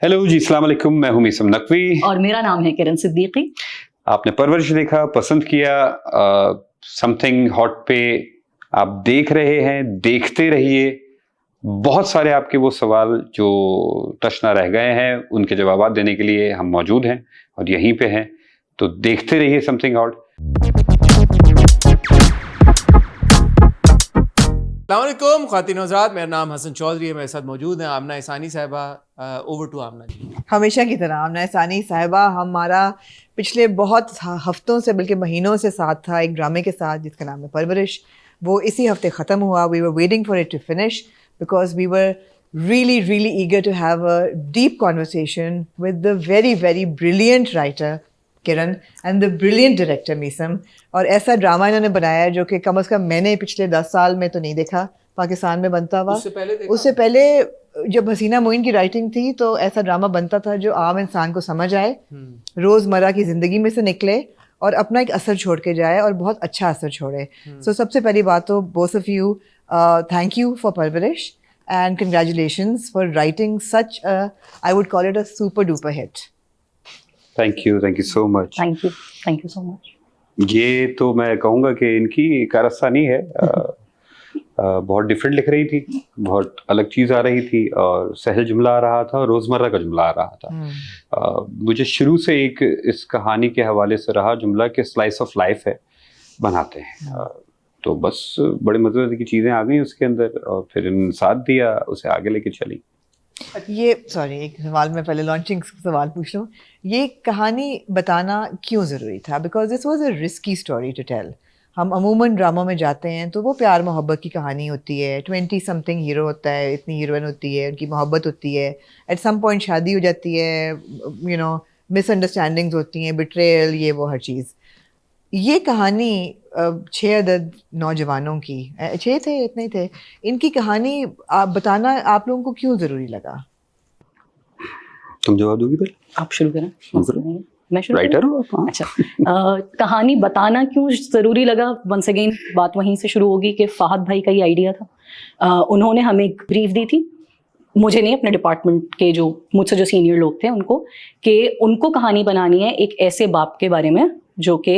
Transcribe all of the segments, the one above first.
Hello जी, अस्सलाम वालेकुम। मैं हूं मीसम नकवी और मेरा नाम है किरण सिद्दीकी। आपने परवरिश देखा, पसंद किया। समथिंग हॉट पे आप देख रहे हैं, देखते रहिए। बहुत सारे आपके वो सवाल जो तशना रह गए हैं, उनके जवाब देने के लिए हम मौजूद हैं और यहीं पे हैं। तो देखते रहिए समथिंग हॉट। अस्सलामुअलैकुम ख़वातीन और हज़रात, मेरा नाम हसन चौधरी है। मेरे साथ मौजूद हैं आमना इसानी साहिबा। ओवर टू आमना जी। हमेशा की तरह आमना इसानी साहिबा हमारा पिछले बहुत हफ्तों से बल्कि महीनों से साथ था एक ड्रामे के साथ जिसका नाम है परवरिश। वो इसी हफ्ते ख़त्म हुआ। We were waiting for it to finish because we were really eager to have a deep conversation with the very brilliant writer Kiran and the brilliant director Meesam. और ऐसा ड्रामा इन्होंने बनाया है जो कि कम से कम मैंने पिछले 10 साल में तो नहीं देखा पाकिस्तान में बनता हुआ। उससे पहले जब हसीना मोइन की राइटिंग थी तो ऐसा ड्रामा बनता था जो आम इंसान को समझ आए, रोज़मर्रा की ज़िंदगी में से निकले और अपना एक असर छोड़ के जाए और बहुत अच्छा असर छोड़े। सो सबसे पहली बात तो both of you thank you for परवरिश and congratulations for writing such a, I would call it a super duper hit. Thank you so much. Thank you so much. ये तो मैं कहूँगा कि इनकी कारस्तानी है। बहुत डिफरेंट लिख रही थी, बहुत अलग चीज़ आ रही थी और सहज जुमला आ रहा था और रोज़मर्रा का जुमला आ रहा था। मुझे शुरू से एक इस कहानी के हवाले से रहा जुमला कि स्लाइस ऑफ लाइफ है, बनाते हैं। तो बस बड़े मज़े की चीज़ें आ गई उसके अंदर और फिर इन साथ दिया, उसे आगे लेके चली। ये सॉरी एक सवाल मैं पहले लॉन्चिंग सवाल पूछ लूँ। ये कहानी बताना क्यों ज़रूरी था? Because this was a risky story to tell. हम अमूमन ड्रामों में जाते हैं तो वो प्यार मोहब्बत की कहानी होती है, 20 समथिंग हीरो होता है, इतनी हीरोइन होती है, उनकी मोहब्बत होती है, एट सम पॉइंट शादी हो जाती है, यू नो मिसअंडरस्टैंडिंग्स होती हैं, बिट्रेयल, ये वो हर चीज़। ये कहानी 6 अदद नौजवानों की, 6 थे, इतने ही थे, इनकी कहानी आप बताना आप लोगों को क्यों ज़रूरी लगा? तुम जवाब दोगी पहले? आप शुरू करें। मैं शुरू राइटर हो? अच्छा। कहानी बताना क्यों ज़रूरी लगा? वंस अगेन बात वहीं से शुरू होगी कि फ़हद भाई का ही आइडिया था। उन्होंने हमें एक ब्रीफ दी थी, मुझे नहीं, अपने डिपार्टमेंट के जो मुझसे जो सीनियर लोग थे उनको, कि उनको कहानी बनानी है एक ऐसे बाप के बारे में जो कि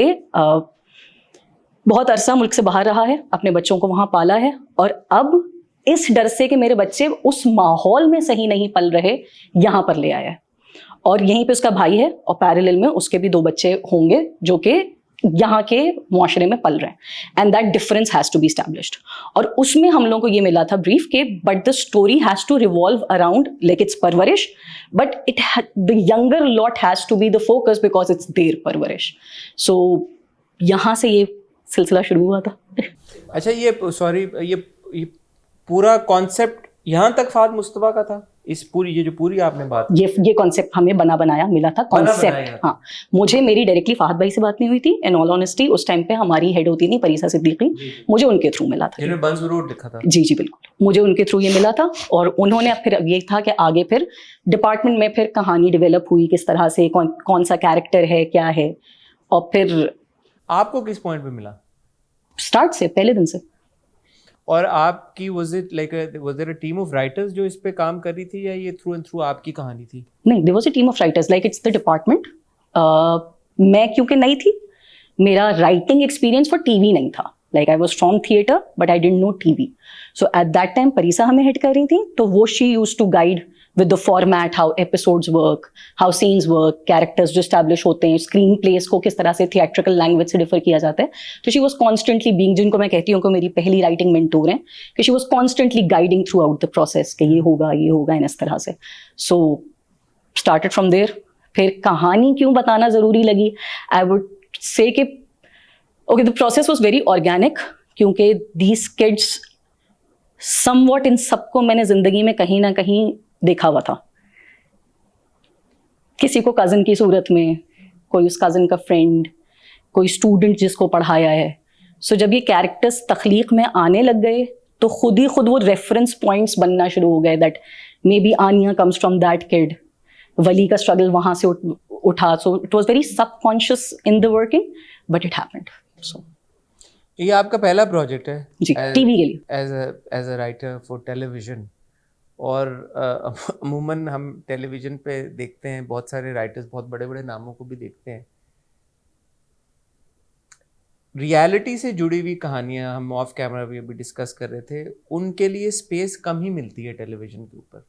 बहुत अरसा मुल्क से बाहर रहा है, अपने बच्चों को वहाँ पाला है और अब इस डर से कि मेरे बच्चे उस माहौल में सही नहीं पल रहे, यहाँ पर ले आया है। और यहीं पे उसका भाई है और पैरेलल में उसके भी 2 बच्चे होंगे जो कि यहाँ के मुआशरे में पल रहे हैं। And that difference has to be established. और उसमें हम लोगों को ये मिला था ब्रीफ के but the story has to revolve around like its Parwarish, but the younger lot has to be the focus because it's their Parwarish. So यहाँ से ये सिलसिला शुरू हुआ था। अच्छा, ये पूरा कॉन्सेप्ट यहाँ तक फाद मुस्तफा का था? ये जो पूरी आपने बात, ये कॉन्सेप्ट हमें बनाया मिला था कॉन्सेप्ट। हाँ, मुझे मेरी डायरेक्टली फ़हद भाई से बात नहीं हुई थी। इन ऑल ऑनेस्टी उस टाइम पे हमारी हेड होती थी परीसा सिद्दीकी, मुझे उनके थ्रू मिला था। जिन्होंने बंस रोड लिखा था। जी बिल्कुल, मुझे उनके थ्रू ये मिला था और उन्होंने फिर ये था कि आगे फिर डिपार्टमेंट में फिर कहानी डेवलप हुई किस तरह से, कौन सा कैरेक्टर है, क्या है। और फिर आपको किस पॉइंट पे मिला? स्टार्ट से, पहले दिन से। और आपकी was there a team of writers जो इस पे काम कर रही थी या ये थ्रू एंड थ्रू आपकी कहानी थी? नहीं, there was a team of writers, like it's the department. मैं क्योंकि नई थी, मेरा राइटिंग एक्सपीरियंस फॉर टीवी नहीं था। Like I was from theatre but I didn't know TV. So at that time Parisa हमें हिट कर रही थी, तो वो she used to guide with the format, how episodes work, how scenes work, characters जो establish होते हैं, screen plays को किस तरह से theatrical language से differ किया जाता है। तो she was constantly being, जिनको मैं कहती हूँ कि मेरी पहली writing mentor हैं, कि she was constantly guiding throughout the process कि ये होगा इस तरह से। So started from there। फिर कहानी क्यों बताना ज़रूरी लगी? I would say कि okay, the process was very organic क्योंकि these kids somewhat इन सबको मैंने ज़िंदगी में कहीं ना कहीं देखा हुआ था, किसी को कज़न की सूरत में, कोई उस कज़न का फ्रेंड, कोई स्टूडेंट जिसको पढ़ाया है। सो जब ये कैरेक्टर्स तख्लीक में आने लग गए तो खुद वो रेफरेंस पॉइंट्स बनना शुरू हो गए, that may be Aniya comes from that kid, Wali का स्ट्रगल वहाँ से उठा। So it was very subconscious in the working but it happened. सो ये आपका पहला प्रोजेक्ट है जी, टीवी के लिए as a writer for television. और अमूमन हम टेलीविज़न पे देखते हैं, बहुत सारे राइटर्स बहुत बड़े बड़े नामों को भी देखते हैं। रियलिटी से जुड़ी हुई कहानियाँ हम ऑफ कैमरा भी अभी डिस्कस कर रहे थे, उनके लिए स्पेस कम ही मिलती है टेलीविज़न के ऊपर,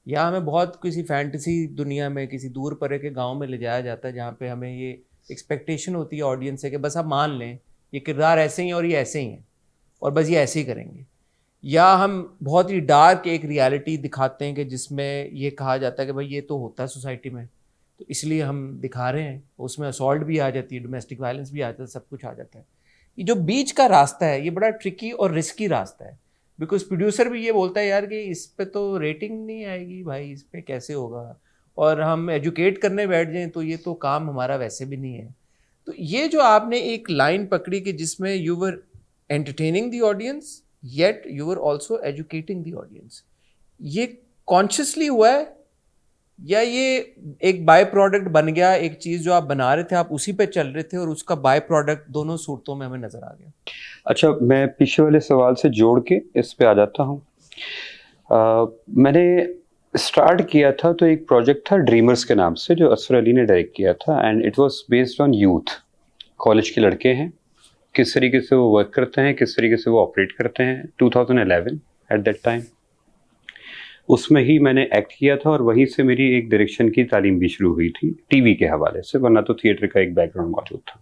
या हमें बहुत किसी फैंटेसी दुनिया में किसी दूर परे के गांव में ले जाया जाता है जहाँ पे हमें ये एक्सपेक्टेशन होती है ऑडियंस से कि बस आप मान लें ये किरदार ऐसे ही हैं और ये ऐसे ही हैं और बस ये ऐसे ही करेंगे, या हम बहुत ही डार्क एक रियलिटी दिखाते हैं कि जिसमें ये कहा जाता है कि भाई ये तो होता है सोसाइटी में तो इसलिए हम दिखा रहे हैं, उसमें असॉल्ट भी आ जाती है, डोमेस्टिक वायलेंस भी आ जाता है, सब कुछ आ जाता है। ये जो बीच का रास्ता है ये बड़ा ट्रिकी और रिस्की रास्ता है, बिकॉज प्रोड्यूसर भी ये बोलता है यार कि इस पे तो रेटिंग नहीं आएगी भाई, इस पे कैसे होगा, और हम एजुकेट करने बैठ जाएं तो ये तो काम हमारा वैसे भी नहीं है। तो ये जो आपने एक लाइन पकड़ी कि जिसमें you were entertaining the audience yet you were also educating the audience, ये कॉन्शियसली हुआ है या ये एक बाय प्रोडक्ट बन गया, एक चीज़ जो आप बना रहे थे आप उसी पे चल रहे थे और उसका बाय प्रोडक्ट दोनों सूरतों में हमें नजर आ गया? अच्छा, मैं पीछे वाले सवाल से जोड़ के इस पे आ जाता हूँ। मैंने स्टार्ट किया था तो एक प्रोजेक्ट था ड्रीमर्स के नाम से, जो असफर अली ने डायरेक्ट किया था, and it was based on youth. College के लड़के हैं, किस तरीके से वो वर्क करते हैं, किस तरीके से वो ऑपरेट करते हैं। 2011 एट दैट टाइम उसमें ही मैंने एक्ट किया था और वहीं से मेरी एक डायरेक्शन की तालीम भी शुरू हुई थी टीवी के हवाले से, वरना तो थिएटर का एक बैकग्राउंड मौजूद था।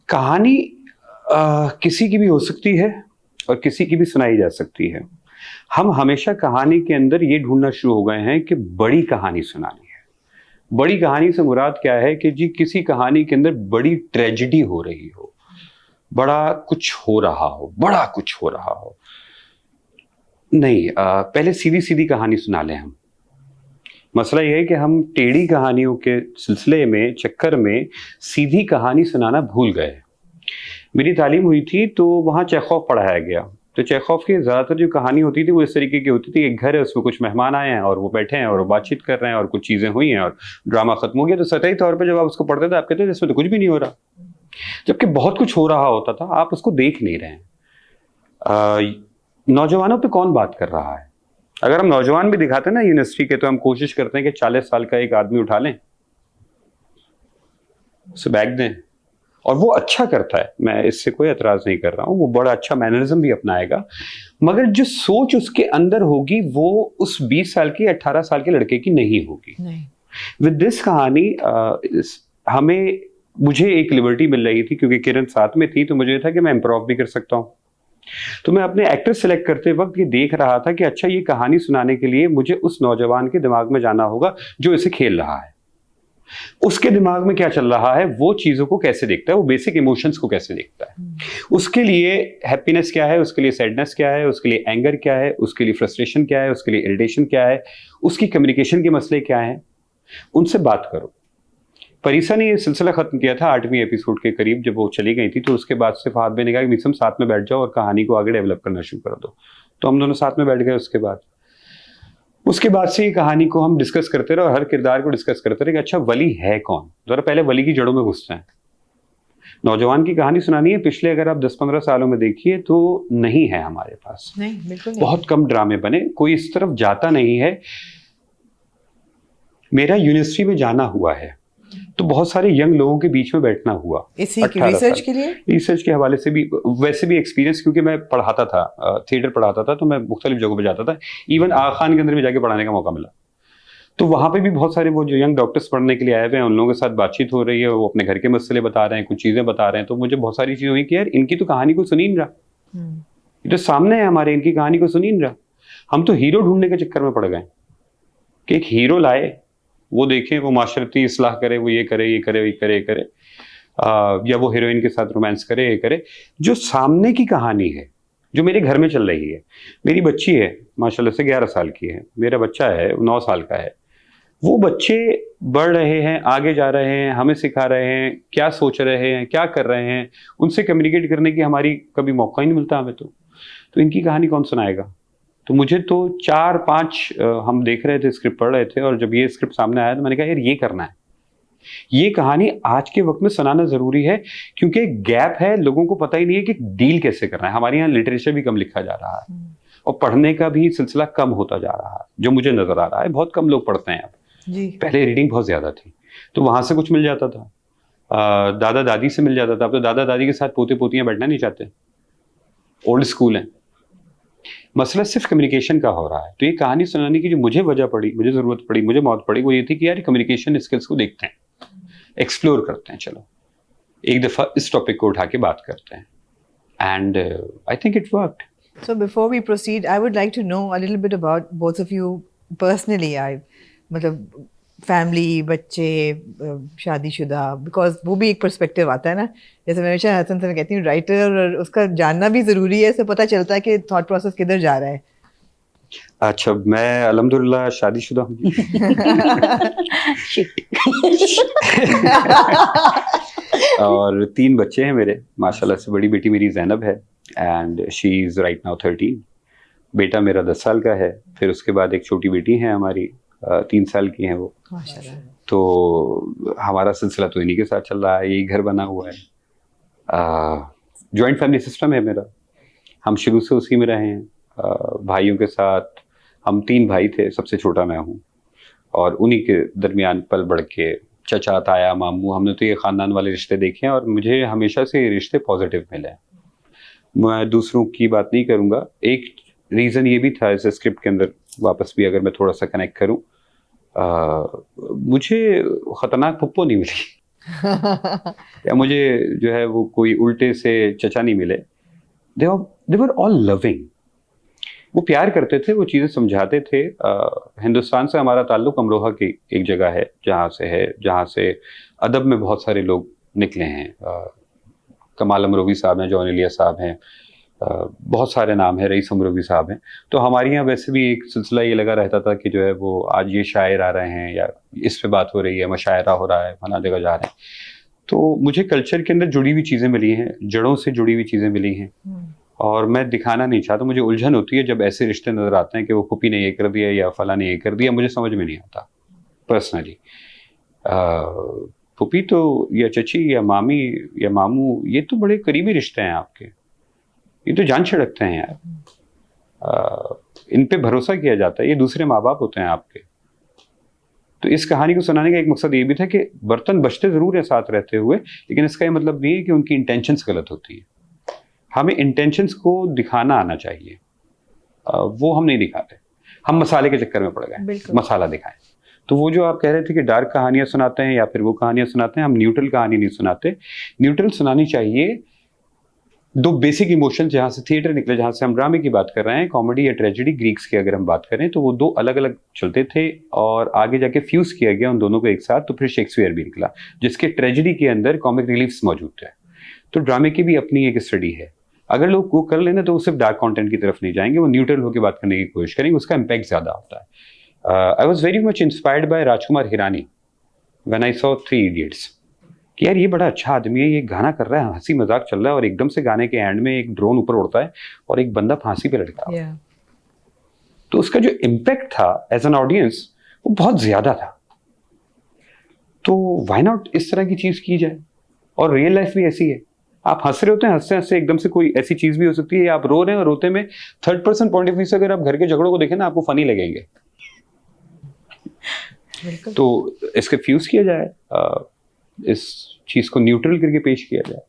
कहानी किसी की भी हो सकती है और किसी की भी सुनाई जा सकती है। हम हमेशा कहानी के अंदर ये ढूंढना शुरू हो गए हैं कि बड़ी कहानी सुनानी है। बड़ी कहानी से मुराद क्या है कि जी किसी कहानी के अंदर बड़ी ट्रेजेडी हो रही हो, बड़ा कुछ हो रहा हो, बड़ा कुछ हो रहा हो। नहीं, पहले सीधी सीधी कहानी सुना लें हम। मसला यह है कि हम टेढ़ी कहानियों के सिलसिले में, चक्कर में सीधी कहानी सुनाना भूल गए। मेरी तालीम हुई थी तो वहाँ चेखोव पढ़ाया गया, तो चेखोव की ज़्यादातर जो कहानी होती थी वो इस तरीके की होती थी। एक घर है, उसमें कुछ मेहमान आए हैं और वो बैठे हैं और वो बातचीत कर रहे हैं और कुछ चीज़ें हुई हैं और ड्रामा ख़त्म हो गया। तो सतही तौर पर जब आप उसको पढ़ते थे आप कहते थे इसमें तो कुछ भी नहीं हो रहा, जबकि बहुत कुछ हो रहा होता था, आप उसको देख नहीं रहे हैं। नौजवानों पे कौन बात कर रहा है? अगर हम नौजवान भी दिखाते हैं ना यूनिवर्सिटी के, तो हम कोशिश करते हैं कि 40 साल का एक आदमी उठा लें, उसे बैग दें, और वो अच्छा करता है, मैं इससे कोई एतराज नहीं कर रहा हूँ, वो बड़ा अच्छा मैनरिज्म भी अपनाएगा, मगर जो सोच उसके अंदर होगी वो उस 20 साल की 18 साल के लड़के की नहीं होगी। विद दिस कहानी मुझे एक लिबर्टी मिल रही थी क्योंकि किरण साथ में थी, तो मुझे था कि मैं इम्प्रोव भी कर सकता हूँ। तो मैं अपने एक्टर सेलेक्ट करते वक्त ये देख रहा था कि अच्छा, ये कहानी सुनाने के लिए मुझे उस नौजवान के दिमाग में जाना होगा जो इसे खेल रहा है। उसके दिमाग में क्या चल रहा है, वो चीजों को कैसे देखता है, वो बेसिक इमोशंस को कैसे देखता है, उसके लिए हैप्पीनेस क्या है, उसके लिए सैडनेस क्या है, उसके लिए एंगर क्या है, उसके लिए फ्रस्ट्रेशन क्या है, उसके लिए इरिटेशन क्या है, उसकी कम्युनिकेशन के मसले क्या हैं, उनसे बात करो। परीसा ने ये सिलसिला खत्म किया था 8वीं एपिसोड के करीब, जब वो चली गई थी, तो उसके बाद से फहद भाई ने कहा कि मिसम साथ में बैठ जाओ और कहानी को आगे डेवलप करना शुरू कर दो। तो हम दोनों साथ में बैठ गए। उसके बाद से ये कहानी को हम डिस्कस करते रहे और हर किरदार को डिस्कस करते रहे कि अच्छा वली है कौन। जरा पहले वली की जड़ों में घुसते हैं। नौजवान की कहानी सुनानी है, पिछले अगर आप 10-15 सालों में देखिए तो नहीं है हमारे पास, नहीं, बिल्कुल नहीं। बहुत कम ड्रामे बने, कोई इस तरफ जाता नहीं है। मेरा यूनिवर्सिटी में जाना हुआ है तो बहुत सारे यंग लोगों के बीच में बैठना हुआ, इसी रिसर्च के लिए, रिसर्च के हवाले से भी, वैसे भी एक्सपीरियंस, क्योंकि मैं पढ़ाता था, थिएटर पढ़ाता था, तो मैं मुख्तलिफ जगहों पे जाता था। इवन आगा खान के अंदर भी जाके पढ़ाने का मौका मिला, तो वहाँ पे भी बहुत सारे वो जो यंग डॉक्टर्स पढ़ने के लिए आए हुए हैं, उन लोगों के साथ बातचीत हो रही है, वो अपने घर के मसले बता रहे हैं, कुछ चीज़ें बता रहे हैं, तो मुझे बहुत सारी चीज़ें हुई कि यार इनकी तो कहानी को सुनी नहीं रहा, ये तो सामने है हमारे, इनकी कहानी को सुनी नहीं रहा। हम तो हीरो ढूंढने के चक्कर में पड़ गए कि एक हीरो लाए, वो देखें, वो माशरती इस्लाह करे, वो ये करे, ये करे, ये करे, ये करे, या वो हीरोइन के साथ रोमांस करे, ये करे। जो सामने की कहानी है, जो मेरे घर में चल रही है, मेरी बच्ची है माशाल्लाह से 11 साल की है, मेरा बच्चा है 9 साल का है, वो बच्चे बढ़ रहे हैं, आगे जा रहे हैं, हमें सिखा रहे हैं, क्या सोच रहे हैं, क्या कर रहे हैं, उनसे कम्युनिकेट करने की हमारी कभी मौका ही नहीं मिलता हमें। तो इनकी कहानी कौन सुनाएगा? तो मुझे तो 4-5 हम देख रहे थे, स्क्रिप्ट पढ़ रहे थे, और जब ये स्क्रिप्ट सामने आया तो मैंने कहा यार ये करना है, ये कहानी आज के वक्त में सुनाना जरूरी है, क्योंकि एक गैप है, लोगों को पता ही नहीं है कि डील कैसे करना है। हमारे यहाँ लिटरेचर भी कम लिखा जा रहा है, और पढ़ने का भी सिलसिला कम होता जा रहा है, जो मुझे नजर आ रहा है। बहुत कम लोग पढ़ते हैं अब। जी। पहले रीडिंग बहुत ज्यादा थी, तो वहां से कुछ मिल जाता था, दादा दादी से मिल जाता था। अब तो दादा दादी के साथ पोते पोतियां बैठना नहीं चाहते, ओल्ड स्कूल है। मसला सिर्फ कम्युनिकेशन का हो रहा है। तो ये कहानी सुनाने की जो मुझे वजह पड़ी, मुझे जरूरत पड़ी, मुझे मौत पड़ी, वो ये थी कि यार कम्युनिकेशन स्किल्स को देखते हैं, एक्सप्लोर करते हैं, चलो एक दफा इस टॉपिक को उठा के बात करते हैं। And I think it worked. So before we proceed, I would like to know a little bit about both of you personally. मतलब फैमिली, बच्चे, शादीशुदा, बिकॉज वो भी एक पर्सपेक्टिव आता है ना। जैसे मैं हमेशा हसन से मैं कहती हूँ, राइटर और उसका जानना भी ज़रूरी है, इससे पता चलता है कि थॉट प्रोसेस किधर जा रहा है। अच्छा, मैं अल्हम्दुलिल्लाह शादीशुदा हूँ। और 3 बच्चे हैं मेरे, माशाल्लाह से। बड़ी बेटी मेरी जैनब है and she is right now 13। बेटा मेरा 10 साल का है। फिर उसके बाद एक छोटी बेटी है हमारी, 3 साल की है वो। माशाल्लाह। तो हमारा सिलसिला तो इन्हीं के साथ चल रहा है। यही घर बना हुआ है, जॉइंट फैमिली सिस्टम है मेरा, हम शुरू से उसी में रहे हैं। भाइयों के साथ हम 3 भाई थे, सबसे छोटा मैं हूँ, और उन्हीं के दरमियान पल बढ़ के चचा, ताया, मामू, हमने तो ये ख़ानदान वाले रिश्ते देखे हैं और मुझे हमेशा से ये रिश्ते पॉजिटिव मिले हैं। मैं दूसरों की बात नहीं करूँगा। एक रीज़न ये भी था इस स्क्रिप्ट के अंदर, वापस भी अगर मैं थोड़ा सा कनेक्ट करूँ, मुझे ख़तरनाक पुप्पो नहीं मिली या मुझे जो है वो कोई उल्टे से चचा नहीं मिले। दे वर ऑल लविंग। वो प्यार करते थे, वो चीज़ें समझाते थे। हिंदुस्तान से हमारा ताल्लुक़ अमरोहा की एक जगह है जहाँ से अदब में बहुत सारे लोग निकले हैं। कमाल अमरोवी साहब हैं, जॉन इलिया साहब हैं, बहुत सारे नाम हैं, रईस अमरोवी साहब हैं। तो हमारे यहाँ वैसे भी एक सिलसिला ये लगा रहता था कि जो है वो आज ये शायर आ रहे हैं या इस पे बात हो रही है, मशायरा हो रहा है, फला जगह जा रहे हैं। तो मुझे कल्चर के अंदर जुड़ी हुई चीज़ें मिली हैं, जड़ों से जुड़ी हुई चीज़ें मिली हैं, और मैं दिखाना नहीं चाहता। मुझे उलझन होती है जब ऐसे रिश्ते नज़र आते हैं कि वो पुप्पी ने ये कर दिया या फला ने ये कर दिया, मुझे समझ में नहीं आता पर्सनली। पुप्पी तो या चची या मामी या मामू, ये तो बड़े करीबी रिश्ते हैं आपके, ये तो जान छिड़कते हैं यार। इन पे भरोसा किया जाता है, ये दूसरे माँ बाप होते हैं आपके। तो इस कहानी को सुनाने का एक मकसद ये भी था कि बर्तन बचते ज़रूर हैं साथ रहते हुए, लेकिन इसका ये मतलब नहीं है कि उनकी इंटेंशंस गलत होती है। हमें इंटेंशंस को दिखाना आना चाहिए, वो हम नहीं दिखाते। हम मसाले के चक्कर में पड़ गए, मसाला दिखाएं। तो वो जो आप कह रहे थे कि डार्क कहानियां सुनाते हैं या फिर वो कहानियां सुनाते हैं, हम न्यूट्रल कहानी नहीं सुनाते। न्यूट्रल सुनानी चाहिए। 2 बेसिक इमोशन जहाँ से थिएटर निकले, जहाँ से हम ड्रामे की बात कर रहे हैं, कॉमेडी या ट्रेजेडी, ग्रीक्स की अगर हम बात करें तो वो 2 अलग अलग चलते थे और आगे जाके फ्यूज किया गया उन दोनों को एक साथ, तो फिर शेक्सपियर भी निकला जिसके ट्रेजेडी के अंदर कॉमिक रिलीफ्स मौजूद थे। तो ड्रामे की भी अपनी एक स्टडी है। अगर लोग वो कर लेना तो वो सिर्फ डार्क कंटेंट की तरफ नहीं जाएंगे, वो न्यूट्रल होकर बात करने की कोशिश करेंगे, उसका इम्पैक्ट ज़्यादा होता है। I was very much inspired by Rajkumar Hirani when I saw 3 idiots कि यार ये बड़ा अच्छा आदमी है, ये गाना कर रहा है, हंसी मजाक चल रहा है, और एकदम से गाने के एंड में एक ड्रोन ऊपर उड़ता है और एक बंदा फांसी पे लटका है। तो उसका जो इम्पैक्ट था एज एन ऑडियंस वो बहुत ज्यादा था। तो व्हाई नॉट इस तरह की चीज की जाए। और रियल लाइफ भी ऐसी है, आप हंस रहे होते हैं, हंसते हंसते एकदम से कोई ऐसी चीज भी हो सकती है, आप रो रहे हैं और रोते में third person point of view से अगर आप घर के झगड़ों को देखें ना, आपको फनी लगेंगे। तो इसके फ्यूज किया जाए, इस चीज को न्यूट्रल करके पेश किया जाए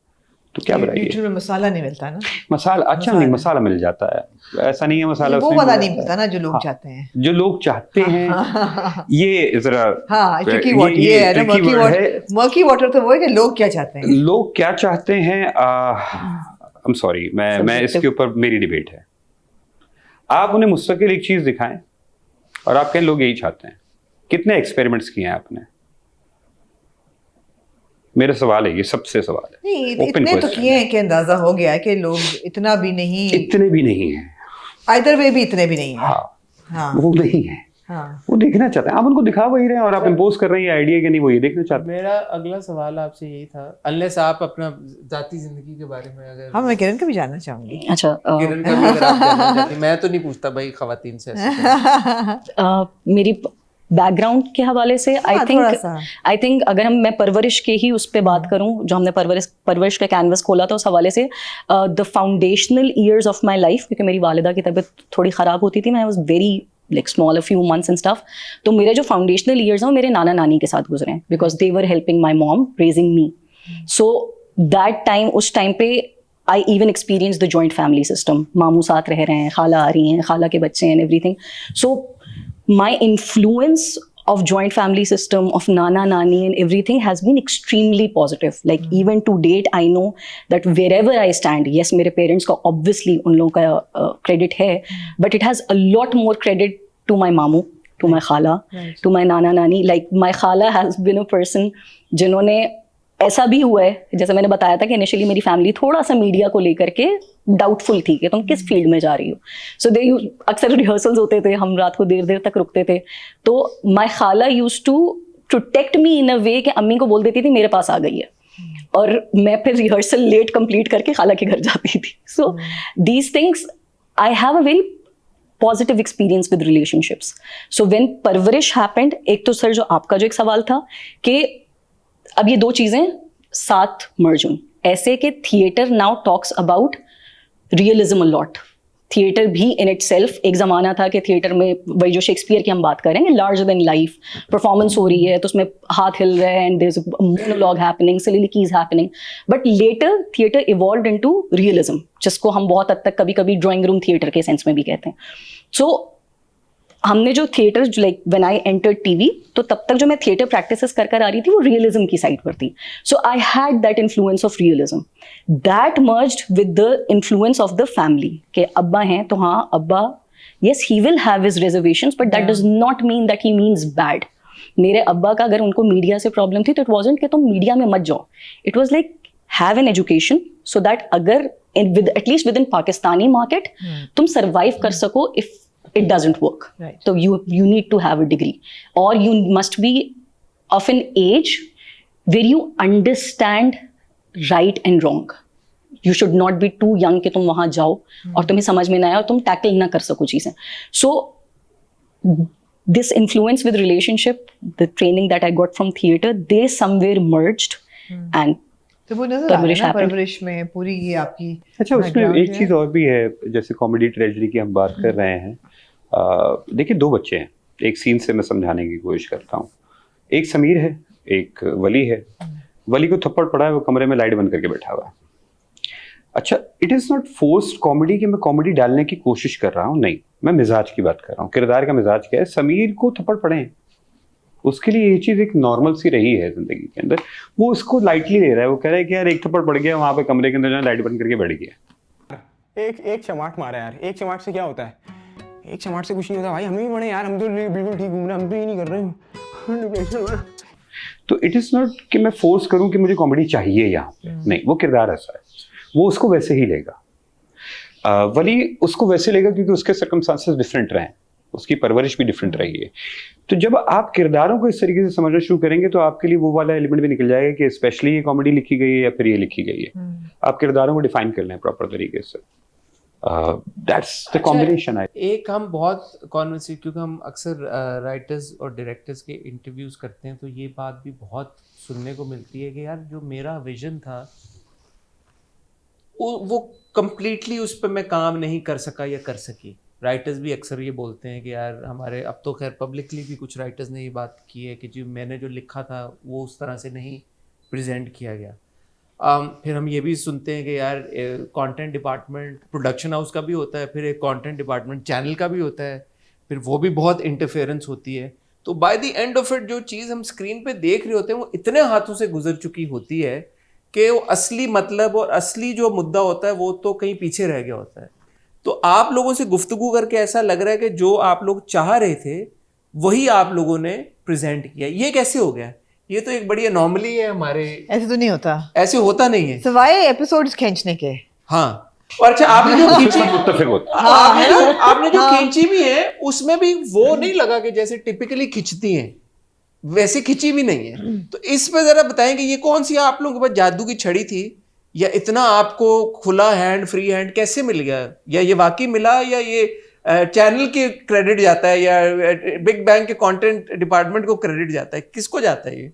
तो क्या बुराई है। न्यूट्रल में मसाला नहीं मिलता ना, मसाला अच्छा नहीं, मसाला मिल जाता है, ऐसा नहीं है मसाला वो वाला नहीं मिलता ना जो लोग चाहते हैं, जो लोग चाहते हैं। ये जरा ट्रिकी वाटर, ये है ना मर्की वाटर। तो वो है कि लोग क्या चाहते हैं, लोग क्या चाहते हैं। आई एम सॉरी, मैं इसके ऊपर मेरी डिबेट है। आप उन्हें मुस्तकिल एक चीज दिखाएं और आप कहें लोग यही चाहते हैं। कितने एक्सपेरिमेंट्स किए हैं आपने? मेरा सवाल है, ये सबसे सवाल है। नहीं, इतने तो किए हैं कि अंदाजा हो गया है कि लोग इतने भी नहीं है, आइदर वे भी इतने भी नहीं है। हाँ, वो नहीं है। वो देखना चाहते हैं, आप उनको दिखा वही रहे हैं और आप इम्पोज कर रहे हैं ये आइडिया कि नहीं, वो ये देखना चाहते हैं। मेरा अगला सवाल आपसे यही था, अनलेस आप अपना जाती जिंदगी के बारे में अगर। हाँ, मैं किरण का भी जानना चाहूंगी। अच्छा, किरण का भी अगर आप जानना चाहती। मैं तो नहीं पूछता भाई खवातीन से। बैकग्राउंड के हवाले से आई थोड़ा सा। थिंक अगर मैं परवरिश के ही उस पे बात करूं, जो हमने परवरिश का कैनवस खोला था, उस हवाले से the foundational years of my life, क्योंकि मेरी वालिदा की तबीयत थोड़ी ख़राब होती थी, मैं was very like small, a few months and stuff, तो मेरे जो फाउंडेशनल ईयर्स हैं वो मेरे नाना नानी के साथ गुजरे हैं, because they were helping my mom raising me. So that time, उस टाइम पे I even experienced the joint family system. मामू साथ रह रहे हैं, खाला आ रही हैं, खाला के बच्चे हैं, everything. So my influence of joint family system, of nana nani and everything has been extremely positive. Like even to date, I know that wherever I stand, yes, मेरे parents का obviously उन लोगों का credit है, but it has a lot more credit to my mamu, to my khala, to my nana nani. Like my khala has been a person जिन्होंने, ऐसा भी हुआ है, जैसे मैंने बताया था कि इनिशियली मेरी फैमिली थोड़ा सा मीडिया को लेकर के डाउटफुल थी कि तुम किस फील्ड में जा रही हो. सो दे अक्सर रिहर्सल्स होते थे, हम रात को देर देर तक रुकते थे, तो माई खाला यूज टू प्रोटेक्ट मी इन अ वे कि अम्मी को बोल देती थी मेरे पास आ गई है, और मैं फिर रिहर्सल लेट कंप्लीट करके खाला के घर जाती थी. So these things, I have a very positive experience with relationships. So when परवरिश हैपेंड, एक तो सर जो आपका जो एक सवाल था कि अब ये दो चीजें साथ मर्ज हुई, ऐसे कि theatre now talks about realism a lot. Theatre भी इन इट सेल्फ, एक जमाना था कि थिएटर में वही जो शेक्सपियर की हम बात करेंगे, लार्जर देन लाइफ परफॉर्मेंस हो रही है तो उसमें हाथ हिल रहे हैं, and there is a monologue happening, soliloquies happening. But later theatre evolved into realism, जिसको हम बहुत हद तक कभी कभी ड्राइंग रूम थिएटर के सेंस में भी कहते हैं. सो हमने जो theatre, like when I entered TV, तो तब तक जो मैं थिएटर प्रैक्टिसेस कर आ रही थी वो रियलिज्म की साइड पर थी. So I had that influence of realism, that merged with the influence of the family. कि अब्बा हैं तो हाँ अब्बा, yes he will have his reservations, but that does not mean that he means bad. मेरे अब्बा का अगर उनको मीडिया से प्रॉब्लम थी तो इट वॉजंट कि तुम मीडिया में मत जाओ, it was like have an education so that अगर at least with in Pakistani market तुम सर्वाइव कर सको. If it doesn't work, right, so you need to have a degree, or you must be of an age where you understand right and wrong. You should not be too young कि तुम वहां जाओ और तुम्हें समझ में ना आए और तुम टैकल ना कर सको चीजें. So this influence with relationship, the training that I got from theater, they somewhere merged and तो वो नजर आ रहा है ना happened. परवरिश में पूरी ये आपकी. अच्छा, उसमें background एक है. चीज़ और भी है, जैसे कॉमेडी ट्रेजेडी की हम बात कर रहे हैं. देखिए, दो बच्चे हैं, एक सीन से मैं समझाने की कोशिश करता हूँ. एक समीर है, एक वली है. वली को थप्पड़ पड़ा है, वो कमरे में लाइट बंद करके बैठा हुआ है. अच्छा, it is not forced comedy कि मैं कॉमेडी डालने की कोशिश कर रहा हूँ, नहीं, मैं मिजाज की बात कर रहा हूँ, किरदार का मिजाज क्या है. समीर को थप्पड़ पड़े हैं, उसके लिए ये चीज़ एक नॉर्मल सी रही है जिंदगी के अंदर, वो उसको लाइटली ले रहा है. वो कह रहा है कि यार एक थप्पड़ पड़ गया, वहाँ पे कमरे के अंदर जो है लाइट बंद करके बैठ गया. एक चमाट मारा यार, एक चमाट से क्या होता है? एक चमाट से कुछ नहीं होता भाई. हम भी बड़े यार, हम तो बिल्कुल ठीक घूम रहे हैं, हम तो ये नहीं कर रहे हैं. तो इट इज़ नॉट कि मैं फोर्स करूं कि मुझे कॉमेडी चाहिए यहाँ पे, नहीं, वो किरदार ऐसा है, वो उसको वैसे ही लेगा. वली उसको वैसे लेगा क्योंकि उसके सर्कमस्टांसेस डिफरेंट रहे हैं, उसकी परवरिश भी डिफरेंट रही है. तो जब आप किरदारों को इस तरीके से समझना शुरू करेंगे तो आपके लिए वो वाला एलिमेंट भी निकल जाएगा कि स्पेशली ये कॉमेडी लिखी गई है या फिर ये लिखी गई है. आप किरदारों को डिफाइन कर लें प्रॉपर तरीके से. That's the combination. एक हम बहुत कॉन्वर्सेट, क्योंकि हम अक्सर राइटर्स और डायरेक्टर्स के इंटरव्यूज़ करते हैं, तो ये बात भी बहुत सुनने को मिलती है कि यार जो मेरा विजन था वो कंप्लीटली उस पर मैं काम नहीं कर सका या कर सकी. राइटर्स भी अक्सर ये बोलते हैं कि यार हमारे, अब तो खैर पब्लिकली भी कुछ राइटर्स ने ये बात की है कि जो मैंने जो लिखा था वो उस तरह से नहीं प्रेजेंट किया गया. फिर हम ये भी सुनते हैं कि यार कंटेंट डिपार्टमेंट प्रोडक्शन हाउस का भी होता है, फिर एक कंटेंट डिपार्टमेंट चैनल का भी होता है, फिर वो भी बहुत इंटरफेरेंस होती है. तो by the end of it जो चीज़ हम स्क्रीन पे देख रहे होते हैं वो इतने हाथों से गुजर चुकी होती है कि वो असली मतलब और असली जो मुद्दा होता है वो तो कहीं पीछे रह गया होता है. तो आप लोगों से गुफ्तगू करके ऐसा लग रहा है कि जो आप लोग चाह रहे थे वही आप लोगों ने प्रेजेंट किया. ये कैसे हो गया? ये तो एक बड़ी अनोमली है हमारे. ऐसे तो नहीं होता, ऐसे होता नहीं है सवाए एपिसोड्स खींचने के. हाँ, और अच्छा आपने जो खींची, मुत्तफिक होता. आपने जो खींची भी है उसमें भी वो नहीं लगा कि जैसे टिपिकली खींचती हैं वैसे खींची भी नहीं है. तो इस पे जरा बताएं कि ये कौन सी आप लोगों के पास जादू की छड़ी थी, या इतना आपको खुला हैंड, फ्री हैंड कैसे मिल गया, या ये वाकई मिला, या ये चैनल की क्रेडिट जाता है या बिग बैंग के कंटेंट डिपार्टमेंट को क्रेडिट जाता है, किसको जाता है ये?